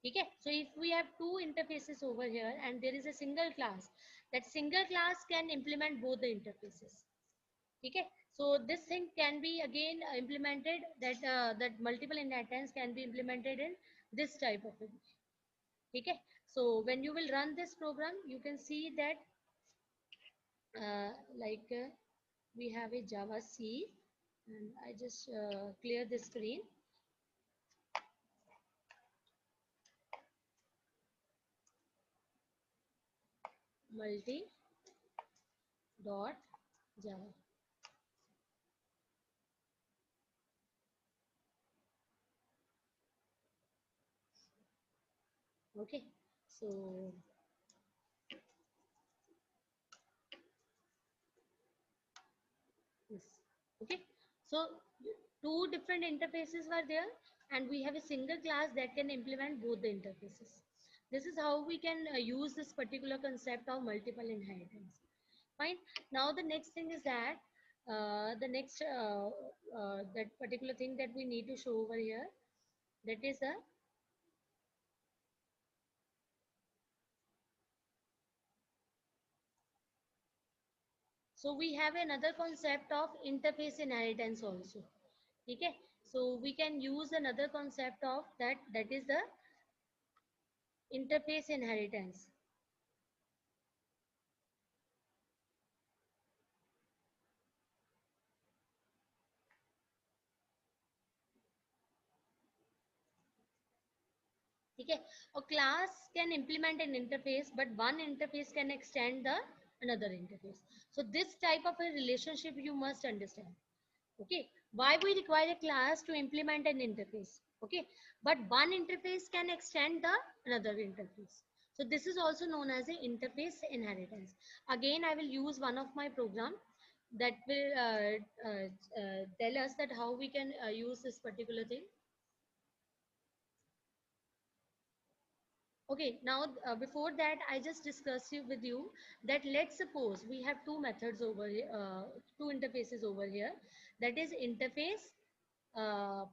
Okay, so if we have two interfaces over here and there is a single class, that single class can implement both the interfaces. Okay, so this thing can be again implemented, that multiple inheritance can be implemented in this type of thing. Okay, so when you will run this program, you can see that like we have a Java C, and I just clear the screen. Multi dot Java. Okay, so yes. Okay, so two different interfaces were there, and we have a single class that can implement both the interfaces. This is how we can use this particular concept of multiple inheritance. Fine. Now the next thing is that that particular thing that we need to show over here, that is a so we have another concept of interface inheritance also. Okay, so we can use another concept of that is the interface inheritance. Okay, a class can implement an interface, but one interface can extend the another interface. So this type of a relationship you must understand. Okay, why we require a class to implement an interface? Okay, but one interface can extend the another interface. So this is also known as a interface inheritance. Again, I will use one of my program that will tell us that how we can use this particular thing. Okay, now before that, I just discussed with you that let's suppose we have two methods over here, two interfaces over here. That is interface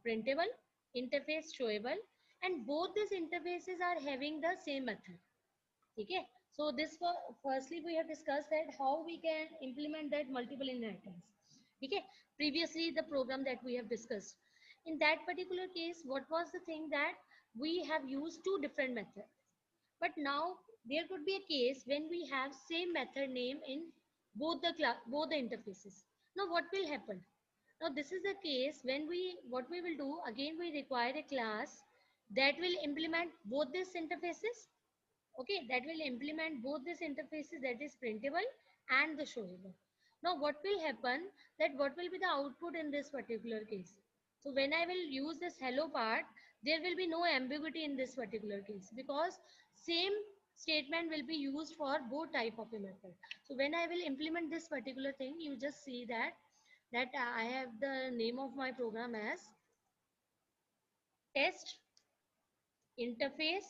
printable, interface showable, and both these interfaces are having the same method. Okay, so this for firstly we have discussed that how we can implement that multiple inheritance. Okay, previously the program that we have discussed. In that particular case, what was the thing that we have used two different methods? But now there could be a case when we have same method name in both the interfaces. Now what will happen? Now this is the case when what we will do again, we require a class that will implement both these interfaces. Okay, that will implement both these interfaces, that is printable and the showable. Now what will happen, that what will be the output in this particular case? So when I will use this hello part, there will be no ambiguity in this particular case because same statement will be used for both type of a method. So when I will implement this particular thing, you just see that I have the name of my program as test interface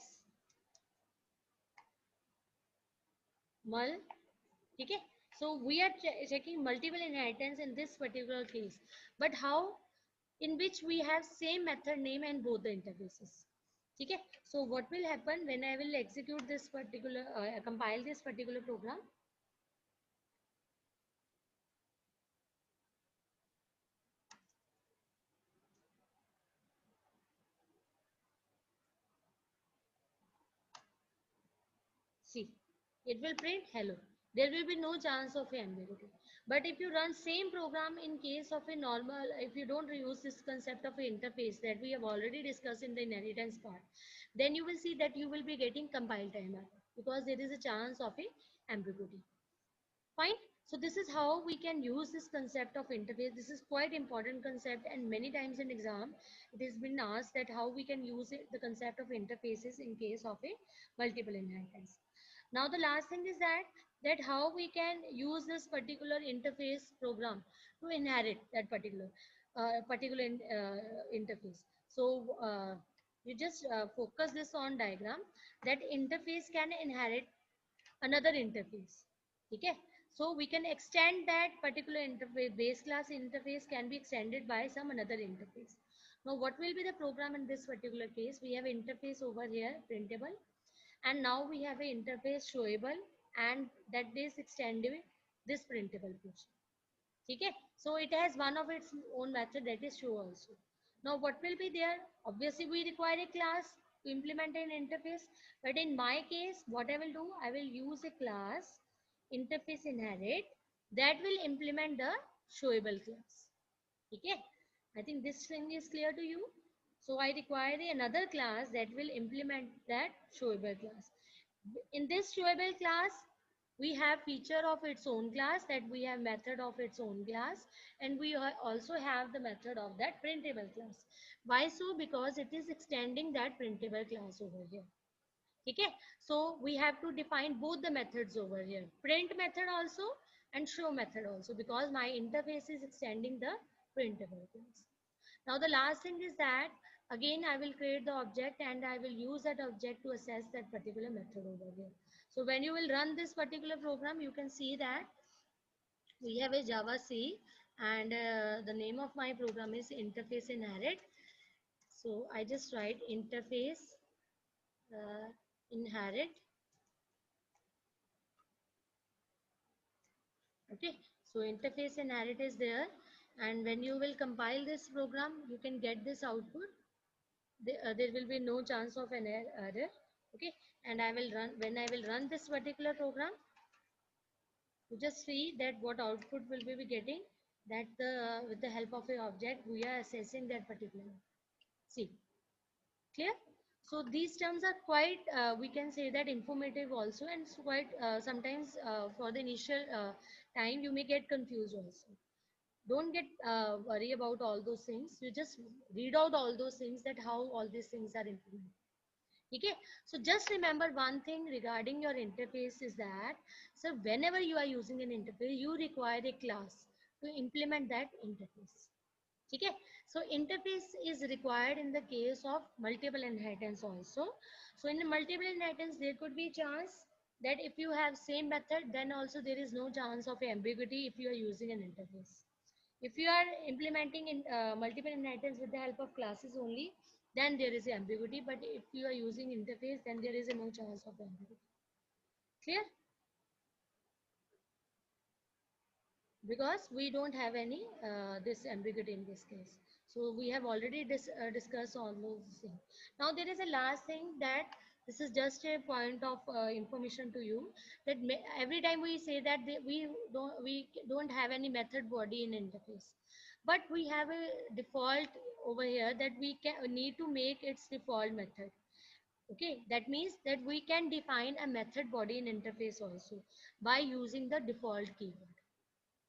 mul. Okay, so we are checking multiple inheritance in this particular case, but how, in which we have same method name and both the interfaces. Okay, so what will happen when I will execute this particular compile this particular program? See, it will print hello. There will be no chance of ambiguity. But if you run same program in case of a normal, if you don't use this concept of an interface that we have already discussed in the inheritance part, then you will see that you will be getting compile time error because there is a chance of a ambiguity. Fine. So this is how we can use this concept of interface. This is quite important concept, and many times in exam it has been asked that how we can use it, the concept of interfaces in case of a multiple inheritance. Now the last thing is that how we can use this particular interface program to inherit that particular interface. So you just focus this on diagram that interface can inherit another interface. Okay, so we can extend that particular interface, base class interface can be extended by some another interface. Now what will be the program in this particular case? We have interface over here printable, and now we have an interface showable, and that is extending this printable portion. Okay, so it has one of its own method, that is show also. Now what will be there? Obviously we require a class to implement an interface, but in my case what I will do, I will use a class interface inherit that will implement the showable class. Okay, I think this thing is clear to you. So I require another class that will implement that showable class. In this showable class, we have feature of its own class, that we have method of its own class, and we also have the method of that printable class. Why so? Because it is extending that printable class over here. Okay, so we have to define both the methods over here, print method also and show method also, because my interface is extending the printable class. Now the last thing is that again I will create the object and I will use that object to assess that particular method over here. So when you will run this particular program, you can see that we have a Java C, and the name of my program is interface inherit. So I just write interface inherit. Okay, so interface inherit is there, and when you will compile this program, you can get this output. There will be no chance of an error. Okay, and I will run, when I will run this particular program, you just see that what output will we be getting, that with the help of a object we are assessing that particular. See, clear? So these terms are quite, we can say that informative also, and it's quite sometimes for the initial time you may get confused also. Don't get worry about all those things. You just read out all those things, that how all these things are implemented. Okay, so just remember one thing regarding your interface is that, so whenever you are using an interface, you require a class to implement that interface. Okay, so interface is required in the case of multiple inheritance also. So in the multiple inheritance, there could be chance that if you have same method, then also there is no chance of ambiguity if you are using an interface. If you are implementing in multiple inheritance with the help of classes only, then there is ambiguity. But if you are using interface, then there is a no chance of ambiguity. Clear? Because we don't have any this ambiguity in this case. So we have already discussed all those things. Now there is a last thing, that this is just a point of information to you, that every time we say that we don't have any method body in interface, but we have a default over here that we can need to make its default method. Okay, that means that we can define a method body in interface also by using the default keyword.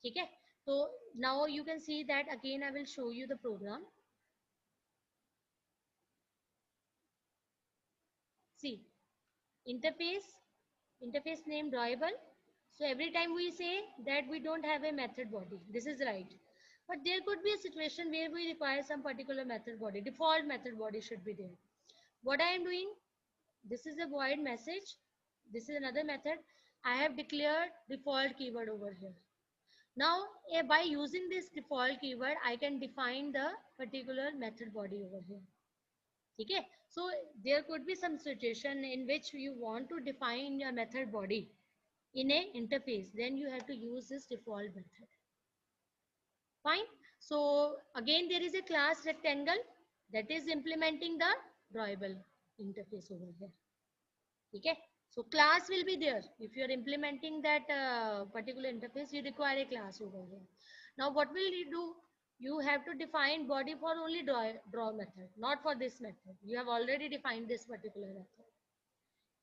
Okay, so now you can see that again I will show you the program. See, interface name drawable. So every time we say that we don't have a method body, this is right, but there could be a situation where we require some particular method body. Default method body should be there. What I am doing, this is a void message, this is another method. I have declared default keyword over here. Now, by using this default keyword, I can define the particular method body over here. Okay, so there could be some situation in which you want to define your method body in a interface, then you have to use this default method. Fine. So again, there is a class rectangle that is implementing the drawable interface over here. Okay, so class will be there. If you are implementing that particular interface, you require a class over here. Now what will you do? You have to define body for only draw method, not for this method. You have already defined this particular method.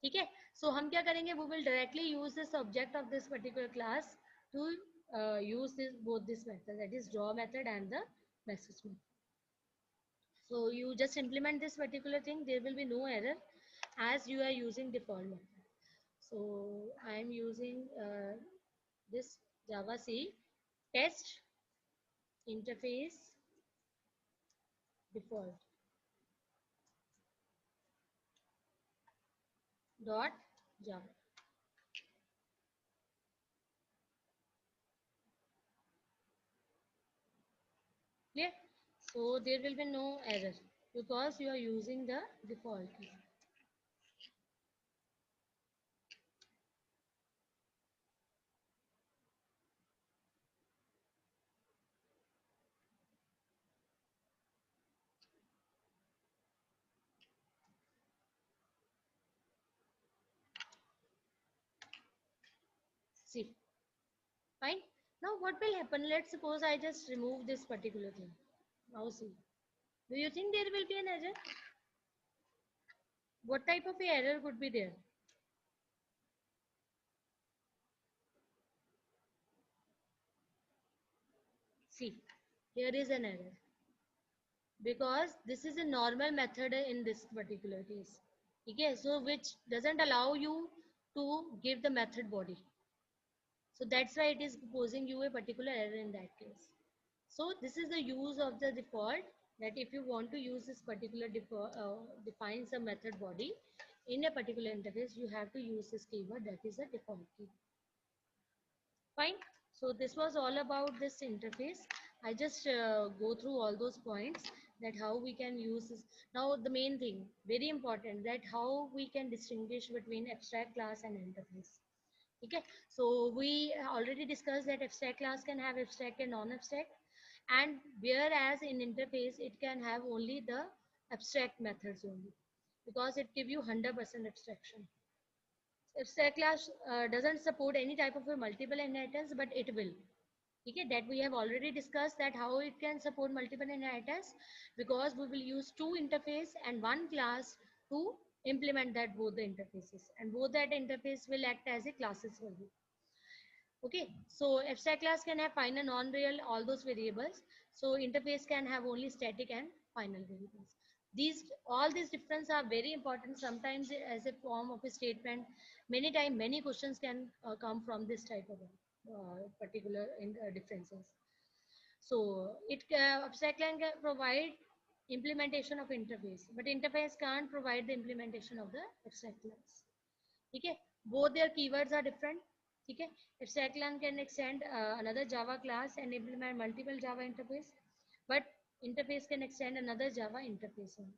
Okay, so हम क्या करेंगे? We will directly use this object of this particular class to use this both this method, that is draw method and the message method. So you just implement this particular thing, there will be no error as you are using default method. So I am using this Java C test interface default dot Java. Clear? So there will be no error because you are using the default key. See, fine. Now what will happen? Let's suppose I just remove this particular thing. Now see, do you think there will be an error? What type of a error could be there? See, here is an error because this is a normal method in this particular case. Okay, so which doesn't allow you to give the method body. So that's why it is posing you a particular error in that case. So this is the use of the default, that if you want to use this particular define some method body in a particular interface, you have to use this keyword, that is a default key. Fine. So this was all about this interface. I just go through all those points, that how we can use this. Now the main thing, very important, that how we can distinguish between abstract class and interface. Okay, so we already discussed that abstract class can have abstract and non-abstract, and whereas in interface it can have only the abstract methods only, because it give you 100% abstraction. Abstract class doesn't support any type of a multiple inheritance, but it will. Okay, that we have already discussed, that how it can support multiple inheritance, because we will use two interface and one class to implement that both the interfaces, and both that interface will act as a classes for you. Okay, so abstract class can have final, non-real, all those variables. So interface can have only static and final variables. These all these differences are very important. Sometimes as a form of a statement, many times many questions can come from this type of particular differences. So it abstract can provide implementation of interface, but interface can't provide the implementation of the abstract class. Okay, both their keywords are different. Okay, abstract class can extend another Java class and implement multiple Java interface, but interface can extend another Java interface only.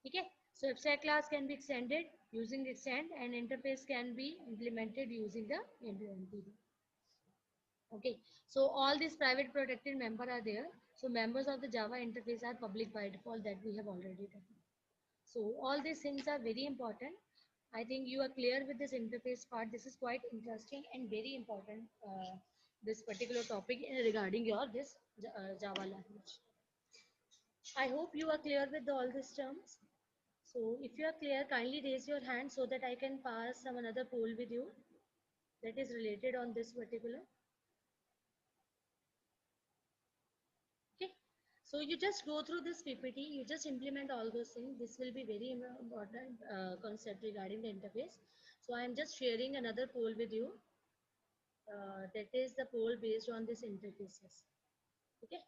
Okay, so abstract class can be extended using extend, and interface can be implemented using the implement. Okay, so all these private protected member are there. So members of the Java interface are public by default, that we have already done. So all these things are very important. I think you are clear with this interface part. This is quite interesting and very important, this particular topic regarding your this Java language. I hope you are clear with all these terms. So if you are clear, kindly raise your hand so that I can pass some another poll with you that is related on this particular. Okay, so you just go through this PPT, you just implement all those things. This will be very important concept regarding the interface. So I am just sharing another poll with you. That is the poll based on this interfaces. Okay.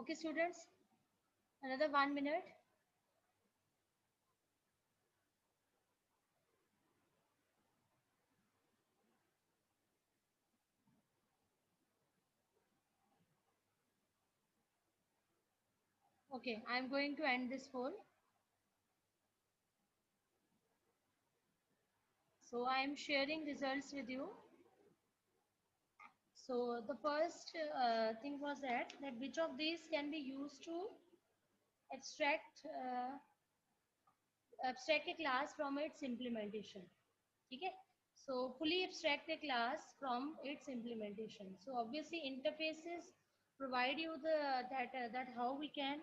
Okay, students, another 1 minute. Okay, I'm going to end this poll. So I'm sharing results with you. So the first thing was that which of these can be used to abstract abstract a class from its implementation. Okay, so fully abstract a class from its implementation. So obviously interfaces provide you the that how we can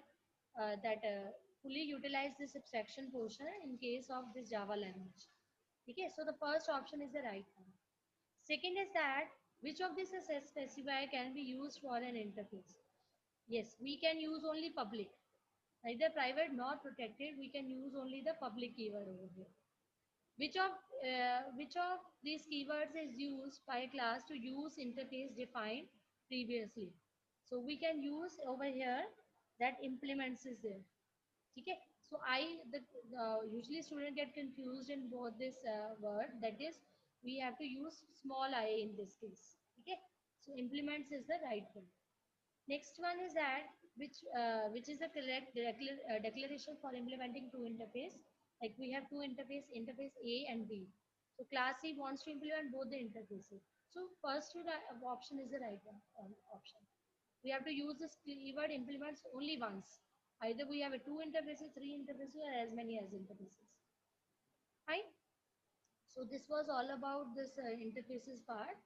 that fully utilize this abstraction portion in case of this Java language. Okay, so the first option is the right one. Second is that which of these specifier can be used for an interface? Yes, we can use only public, neither private nor protected. We can use only the public keyword over here. Which of these keywords is used by a class to use interface defined previously? So we can use over here that implements is there. Okay, so usually students get confused in both this word, that is we have to use small I in this case. Okay, so implements is the right one. Next one is that which is the correct declaration for implementing two interface. Like we have two interface A and B. So class C wants to implement both the interfaces. So first option is the right one, option. We have to use this keyword implements only once. Either we have a two interfaces, three interfaces, or as many as interfaces. Fine. So this was all about this interfaces part.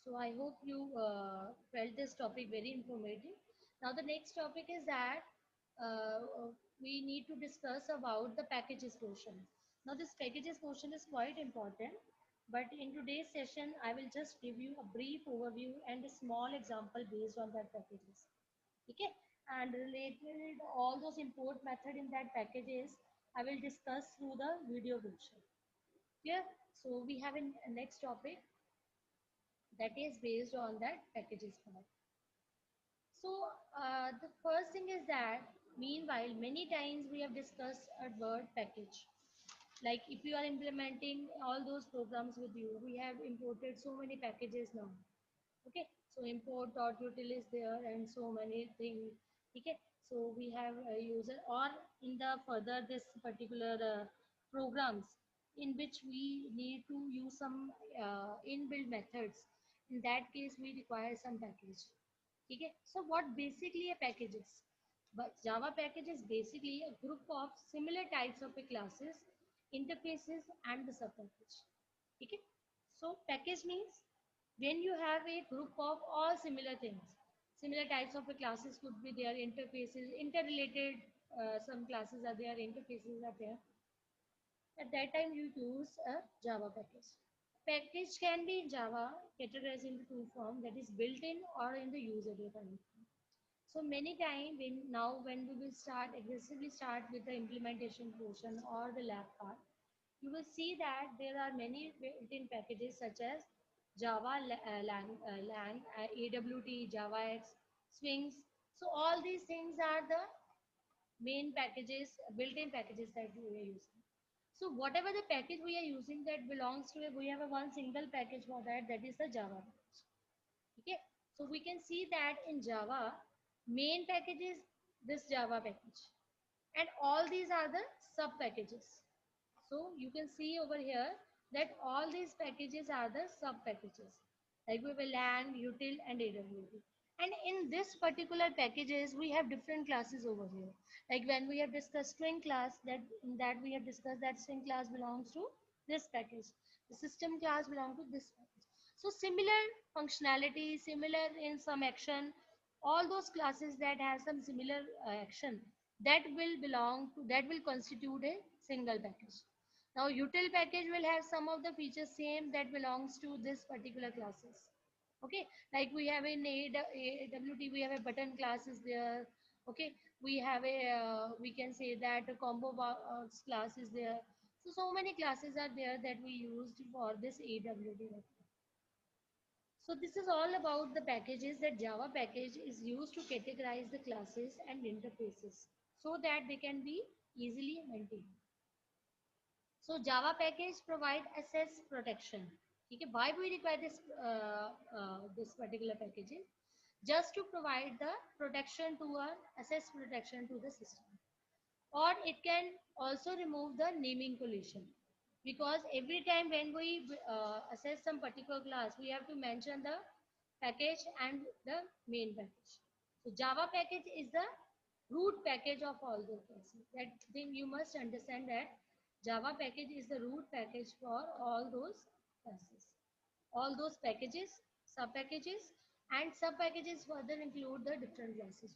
So I hope you felt this topic very informative. Now the next topic is that we need to discuss about the packages portion. Now this packages portion is quite important, but in today's session I will just give you a brief overview and a small example based on that packages. Okay, and related all those import method in that packages I will discuss through the video portion. Clear? So we have a next topic that is based on that packages part. So the first thing is that meanwhile many times we have discussed a word package. Like if you are implementing all those programs with you, we have imported so many packages now. Okay, so import.util is there and so many things. Okay, so we have a user or in the further this particular programs in which we need to use some inbuilt methods. In that case we require some package. Okay, so what basically a package is? But Java package is basically a group of similar types of classes, interfaces and the subpackage. Okay, so package means when you have a group of all similar things, similar types of classes could be there, interfaces, interrelated, some classes are there, interfaces are there. At that time you use a Java package. Package can be in Java categorized into two forms, that is built-in or in the user defined. So many times when we will start aggressively start with the implementation portion or the lab part, you will see that there are many built-in packages such as Java, Lang, AWT, JavaX, Swings. So all these things are the main packages, built-in packages that we are using. So whatever the package we are using that belongs to we have a one single package for that, that is the Java package. Okay, so we can see that in Java, main package is this Java package, and all these are the sub packages. So you can see over here that all these packages are the sub packages, like we have Lang, Util, and AWT. And in this particular packages, we have different classes over here. Like when we have discussed string class, that we have discussed that string class belongs to this package. The system class belongs to this package. So similar functionality, similar in some action, all those classes that have some similar action, that will constitute a single package. Now util package will have some of the features same that belongs to this particular classes. Okay, like we have in AWT, we have a button class is there. Okay, we have a we can say that a combo class is there. So many classes are there that we used for this AWT. So this is all about the packages that Java package is used to categorize the classes and interfaces so that they can be easily maintained. So Java package provide access protection. Okay, why we require this particular packages? Just to provide the protection to our access protection to the system. Or it can also remove the naming collision, because every time when we assess some particular class, we have to mention the package and the main package. So Java package is the root package of all those classes. That thing you must understand, that Java package is the root package for all those classes. All those packages, sub packages, and sub packages further include the different classes.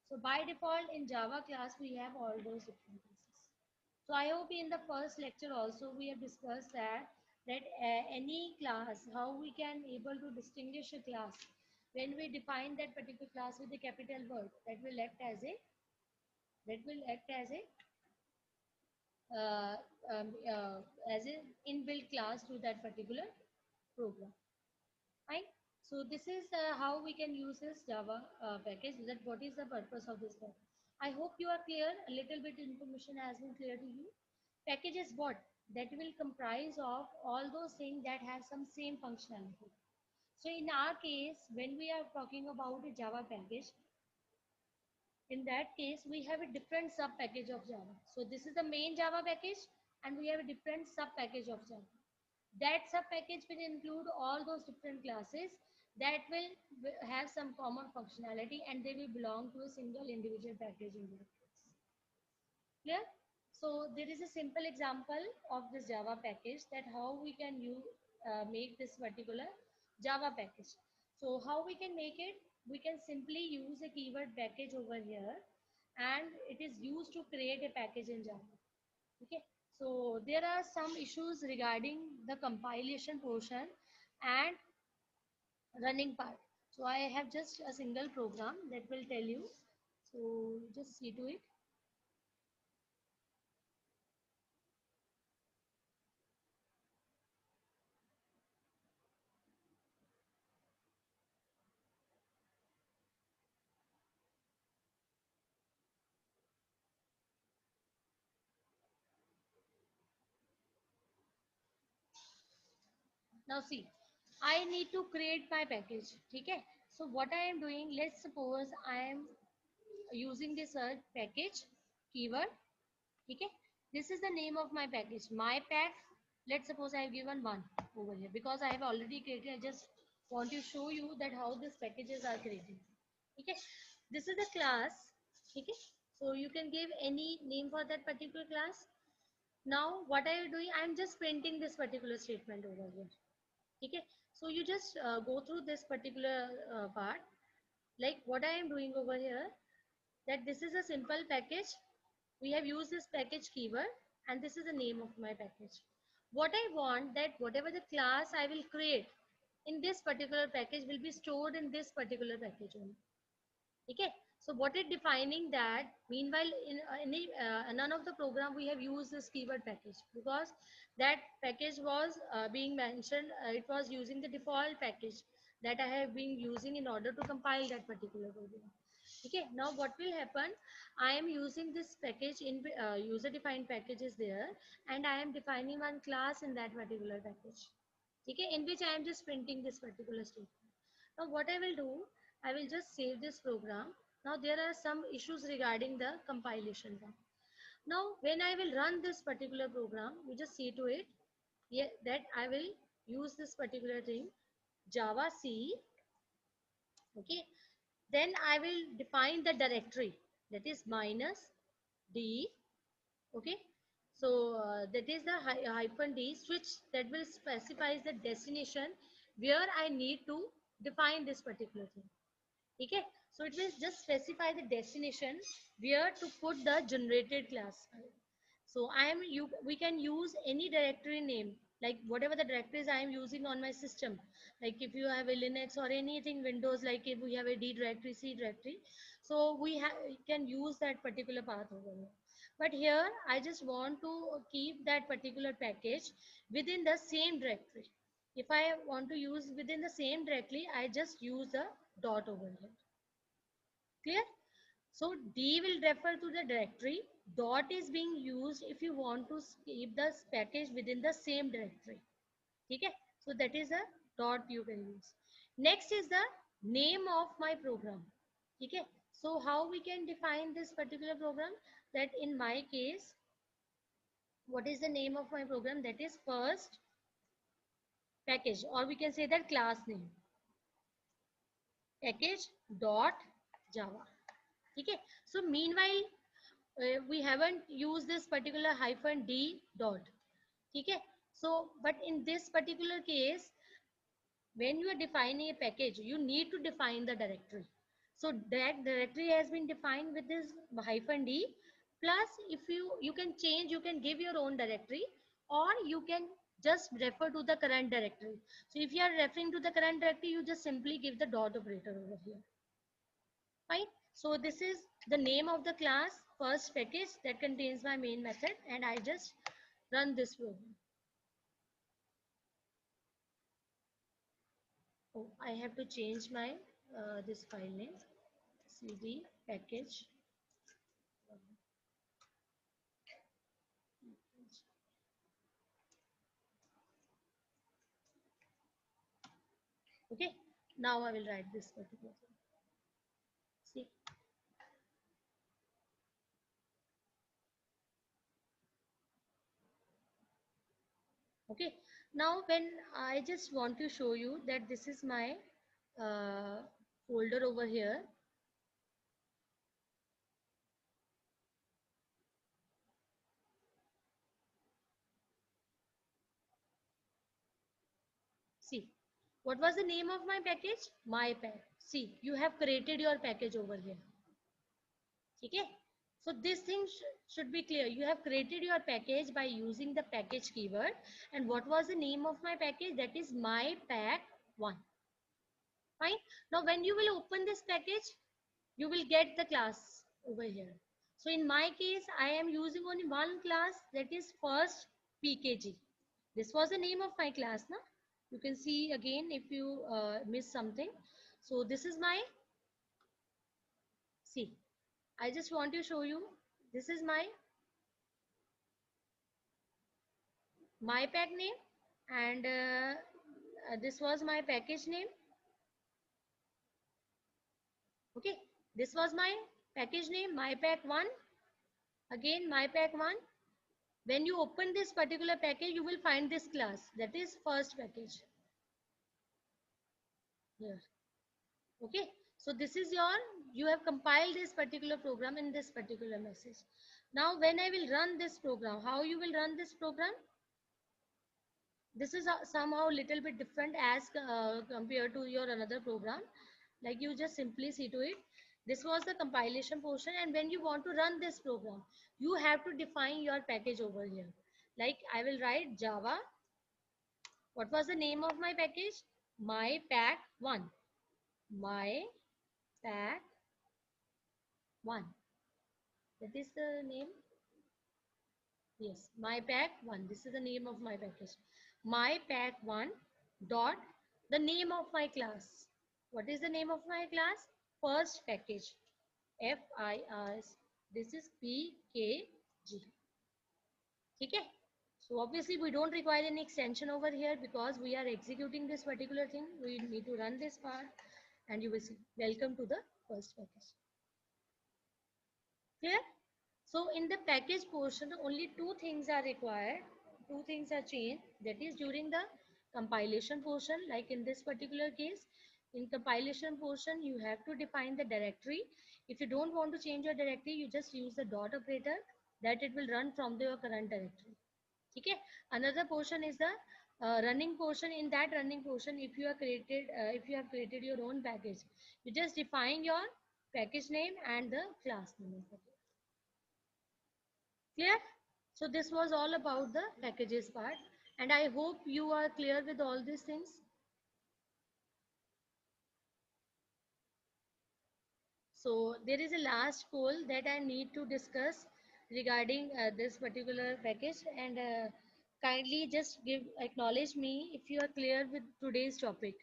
So by default in Java class, we have all those different classes. So I hope in the first lecture also we have discussed that any class, how we can able to distinguish a class when we define that particular class with a capital word, that will act as a that will act uh, um, uh, as an inbuilt class to that particular program. Right? So this is how we can use this Java package. That what is the purpose of this package? I hope you are clear. A little bit information has been clear to you. Package is what? That will comprise of all those things that have some same functionality. So in our case, when we are talking about a Java package, in that case, we have a different sub package of Java. So this is the main Java package, and we have a different sub package of Java. That sub package will include all those different classes that will have some common functionality, and they will belong to a single individual package in that case. Clear? So there is a simple example of this Java package, that how we can make this particular Java package. So how we can make it? We can simply use a keyword package over here, and it is used to create a package in Java. Okay, so there are some issues regarding the compilation portion and running part. So I have just a single program that will tell you. So just see to it. Now see, I need to create my package. Okay, so what I am doing, let's suppose I am using this search package keyword. Okay, this is the name of my package, my pack. Let's suppose I have given one over here, because I have already created. I just want to show you that how these packages are created. Okay, this is the class. Okay, so you can give any name for that particular class. Now what I am doing, I am just printing this particular statement over here. Okay, so you just go through this particular part, like what I am doing over here, that this is a simple package. We have used this package keyword, and this is the name of my package. What I want, that whatever the class I will create in this particular package will be stored in this particular package only. Okay, so what it defining that, meanwhile in any none of the program we have used this keyword package, because that package was being mentioned, it was using the default package that I have been using in order to compile that particular program. Okay, now what will happen, I am using this package in user defined packages there, and I am defining one class in that particular package. Okay, in which I am just printing this particular statement. Now what I will do, I will just save this program. Now there are some issues regarding the compilation time. Now when I will run this particular program, you just see to it, yeah, that I will use this particular thing, Java C. Okay, then I will define the directory, that is minus D. Okay, so that is the hyphen D switch, that will specify the destination where I need to define this particular thing. Okay, so it will just specify the destination where to put the generated class. So we can use any directory name, like whatever the directories I am using on my system. Like if you have a Linux or anything Windows, like if we have a D directory, C directory, so we can use that particular path over here. But here I just want to keep that particular package within the same directory. If I want to use within the same directory, I just use the dot over here. Clear? So D will refer to the directory. Dot is being used if you want to keep the package within the same directory. Okay? So that is a dot you can use. Next is the name of my program. Okay? So how we can define this particular program? That in my case, what is the name of my program? That is first package, or we can say that class name. Package dot Java. Okay? So meanwhile, we haven't used this particular hyphen D dot. Okay? So, but in this particular case, when you are defining a package, you need to define the directory. So that directory has been defined with this hyphen D. Plus, if you can change, you can give your own directory, or you can just refer to the current directory. So if you are referring to the current directory, you just simply give the dot operator over here. Fine. So this is the name of the class first package that contains my main method, and I just run this program. Oh, I have to change my this file name, cd package. Okay. Now I will write this particular thing. See. Okay. Now when I just want to show you that this is my folder over here. See, what was the name of my package? My pack. See, you have created your package over here. Okay. So this thing should be clear. You have created your package by using the package keyword. And what was the name of my package? That is my pack 1. Fine. Now when you will open this package, you will get the class over here. So in my case, I am using only one class, that is first PKG. This was the name of my class. Na? You can see again if you miss something. So this is my, see, I just want to show you, this is my pack name, and this was my package name. Okay, this was my package name, my pack 1. Again, my pack 1. When you open this particular package, you will find this class, that is first package here. Okay, so this is your, you have compiled this particular program in this particular message. Now when I will run this program, how you will run this program? This is somehow little bit different as compared to your another program. Like you just simply see to it, this was the compilation portion, and when you want to run this program, you have to define your package over here. Like I will write Java. What was the name of my package? My pack 1. My pack 1. That is the name. Yes, my pack 1. This is the name of my package. My pack 1 dot the name of my class. What is the name of my class? First package. FIRS. This is PKG. Okay. So obviously we don't require any extension over here because we are executing this particular thing. We need to run this part, and you will see. Welcome to the first package. Clear? So in the package portion, only two things are required. Two things are changed. That is during the compilation portion, like in this particular case, in compilation portion, you have to define the directory. If you don't want to change your directory, you just use the dot operator, that it will run from your current directory. Okay. Another portion is the running portion. In that running portion, if you have created your own package, you just define your package name and the class name. Clear? So this was all about the packages part, and I hope you are clear with all these things. So there is a last goal that I need to discuss regarding this particular package, and kindly just give acknowledge me if you are clear with today's topic,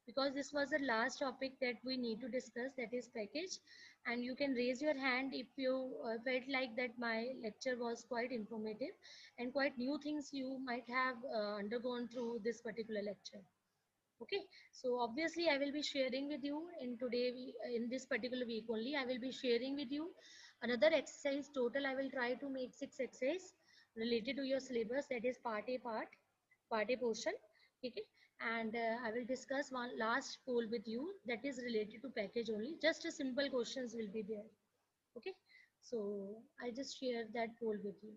because this was the last topic that we need to discuss, that is package. And you can raise your hand if you felt like that my lecture was quite informative and quite new things you might have undergone through this particular lecture. Okay, so obviously I will be sharing with you in in this particular week only, I will be sharing with you another exercise. Total I will try to make 6 exercises related to your syllabus, that is part A portion. Okay, and I will discuss one last poll with you that is related to package only. Just a simple questions will be there. Okay, so I just share that poll with you.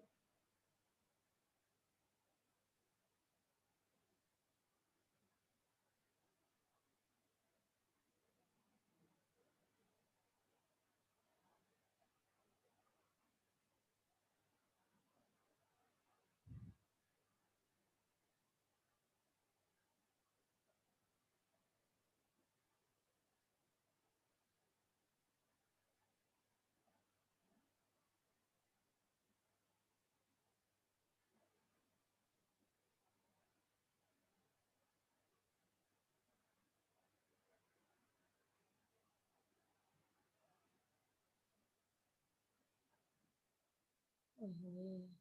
Mhm.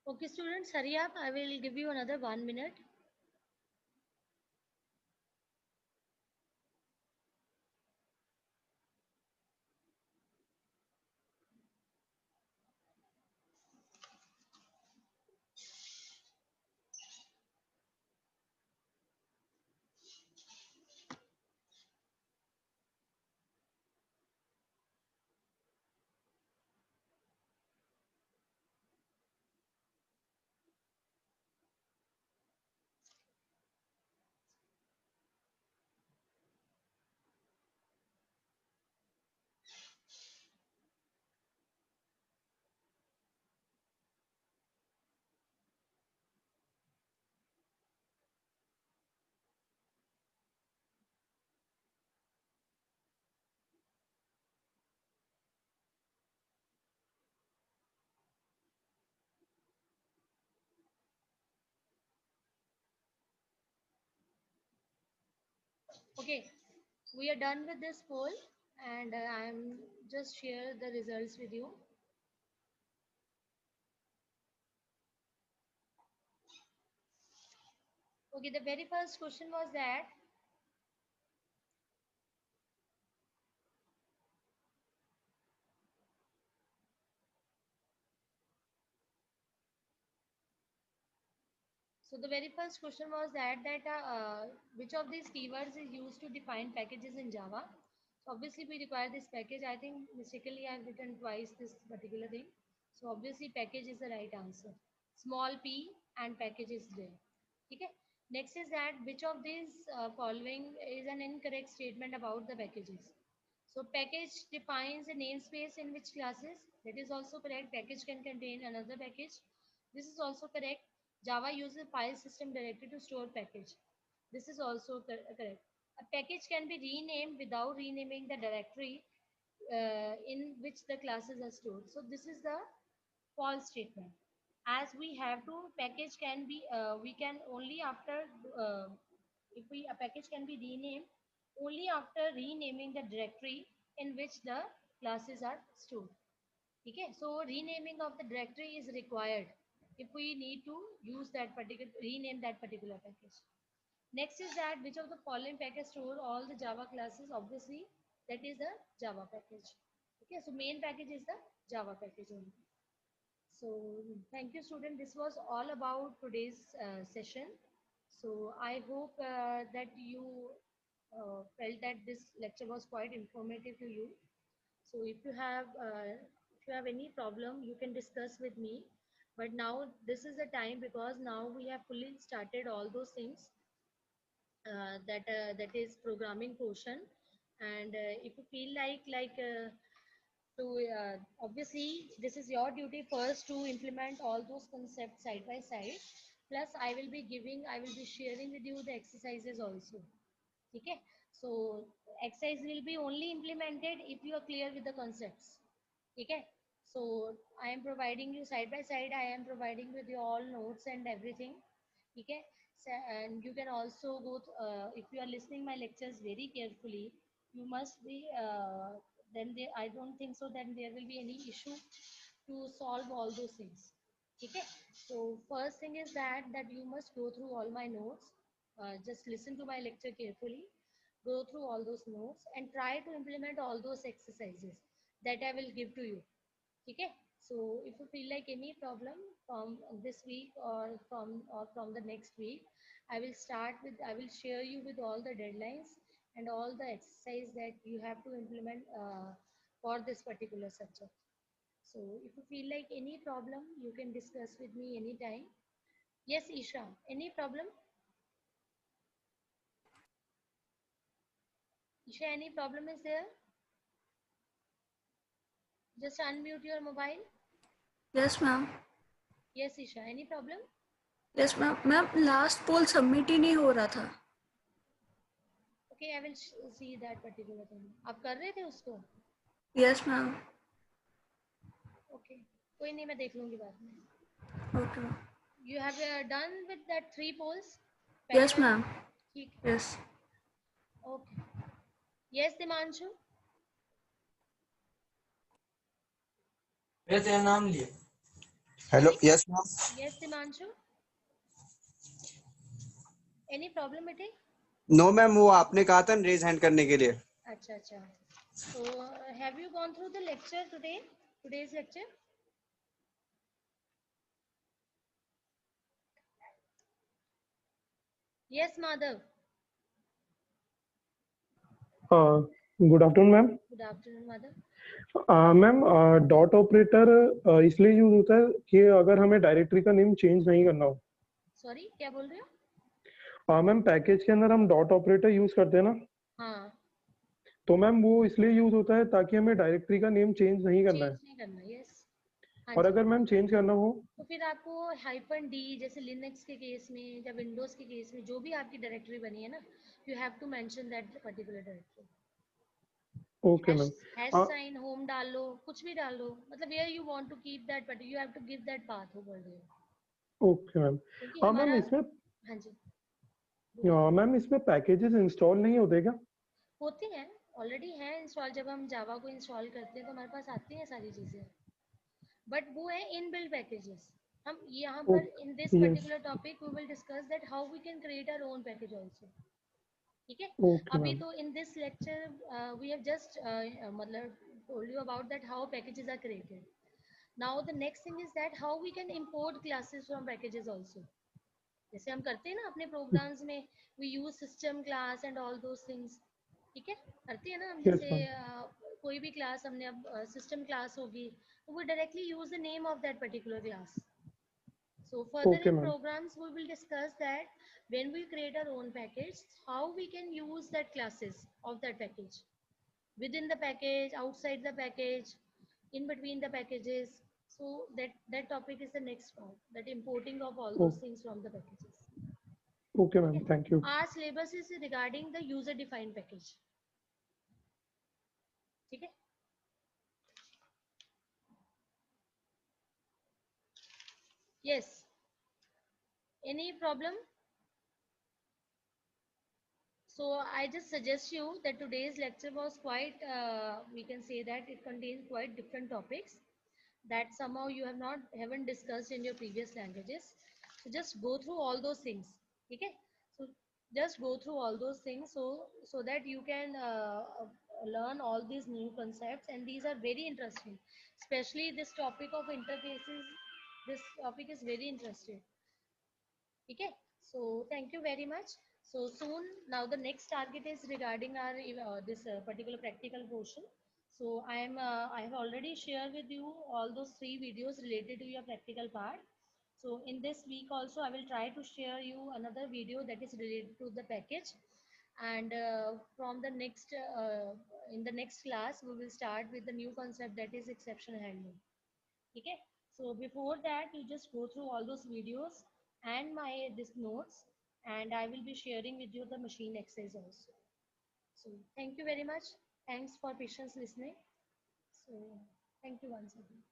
Okay, students, hurry up. I will give you another 1 minute. Okay, we are done with this poll, and I'm just share the results with you. Okay, the very first question was that So the very first question was that which of these keywords is used to define packages in Java? So obviously we require this package. I think mistakenly I have written twice this particular thing. So obviously package is the right answer. Small p and package is there. Okay. Next is that which of these following is an incorrect statement about the packages? So package defines a namespace in which classes. That is also correct. Package can contain another package. This is also correct. Java uses file system directory to store package. This is also correct. A package can be renamed without renaming the directory in which the classes are stored. So this is the false statement. As we have to package can be we can only after if we a package can be renamed only after renaming the directory in which the classes are stored. Okay, so renaming of the directory is required if we need to use that particular rename that particular package. Next is that which of the following package store all the Java classes? Obviously, that is the Java package. Okay, so main package is the Java package only. So thank you, student. This was all about today's session. So I hope that you felt that this lecture was quite informative to you. So if you have any problem, you can discuss with me. But now this is the time because now we have fully started all those things that is programming portion. And if you feel to obviously this is your duty first to implement all those concepts side by side. Plus I will be sharing with you the exercises also. Okay, so exercise will be only implemented if you are clear with the concepts. Okay, so I am providing you side by side. I am providing with you all notes and everything. Okay, so, and you can also if you are listening my lectures very carefully. You must be then there. I don't think so. Then there will be any issue to solve all those things. Okay, so first thing is that you must go through all my notes. Just listen to my lecture carefully, go through all those notes and try to implement all those exercises that I will give to you. Okay, so if you feel like any problem from this week or from the next week, I will share you with all the deadlines and all the exercise that you have to implement for this particular subject. So if you feel like any problem, you can discuss with me anytime. Yes, Isha, any problem? Isha, any problem is there? Just unmute your mobile. Yes, ma'am. Yes, Isha, any problem? Yes, ma'am. Ma'am last poll submit ही नहीं हो रहा था. Okay, I will see that particular thing. आप कर रहे थे उसको? Yes, ma'am. Okay, कोई नहीं, मैं देख लूंगी बाद में. Okay, ma'am. You have done with that 3 polls? Yes, ma'am. ठीक है. Yes. Okay. Yes, Dimanshu? तेरा नाम लिया. Hello. Sorry? Yes, ma'am. Yes, Dimanshu? Any problem बेटे? No, ma'am. वो आपने कहा था रेज हैंड करने के लिए. अच्छा अच्छा. So have you gone through the lecture today? Today's lecture? Yes, Madhav. Good afternoon ma'am. Good afternoon, Madhav. Ma'am dot operator इसलिए यूज होता है कि अगर हमें डायरेक्टरी का नेम चेंज नहीं करना हो. Sorry, क्या बोल रहे हो? मैम पैकेज के अंदर हम डॉट ऑपरेटर यूज करते हैं ना, हाँ. तो मैम वो इसलिए यूज होता है ताकि हमें डायरेक्टरी का नेम चेंज नहीं करना चेंज है. नहीं करना. Yes. हाँ और जी. अगर मैम चेंज करना हो तो फिर आपको -d जैसे लिनक्स के केस में या विंडोज के केस में जो भी आपकी डायरेक्टरी बनी है ना, you have to mention that particular directory. Okay ma'am. Hash sign home डाल लो, कुछ भी डाल लो, मतलब where you want to keep that but you have to give that path over there. Okay ma'am. क्योंकि मैम हमारा इसमें हाँ जी मैम इसमें पैकेजेस इंस्टॉल नहीं होते क्या? होते हैं, ऑलरेडी हैं इंस्टॉल. जब हम जावा को इंस्टॉल करते हैं तो हमारे पास आती हैं सारी चीज़ें, बट वो है इन बिल्ड पैकेजेस. हम यहाँ पर in this yes. Particular topic we will discuss that how we can create our own package also. ठीक है. ओके अभी मैम. तो in this lecture we have just मतलब told you about that how packages are created. Now the next thing is that how we can import classes from packages also. जैसे हम करते हैं ना अपने प्रोग्राम्स में, we use system class and all those things, ठीक है, करते हैं ना हम। Yes, जैसे ma'am. कोई भी क्लास हमने अब सिस्टम क्लास होगी, तो we directly use the name of that particular class. So further Okay, in ma'am. programs, we will discuss that when we create our own package, how we can use that classes of that package, within the package, outside the package, in between the packages. So that topic is the next part, that importing of all those Oh, things from the packages. okay, Okay. ma'am. Thank you. Our syllabus is regarding the user defined package. ठीक है? Yes. Any problem? So I just suggest you that today's lecture was quite, we can say that it contains quite different topics that somehow you haven't discussed in your previous languages. So just go through all those things. Okay? So just go through all those things so that you can learn all these new concepts, and these are very interesting. Especially this topic of interfaces. This topic is very interesting. Okay, so thank you very much. So soon, now the next target is regarding our this particular practical portion. So I have already shared with you all those 3 videos related to your practical part. So in this week also I will try to share you another video that is related to the package. And from the next in the next class we will start with the new concept, that is exception handling. Okay, so before that you just go through all those videos and my this notes, and I will be sharing with you the machine exercise also. So thank you very much. Thanks for patience listening. So thank you once again.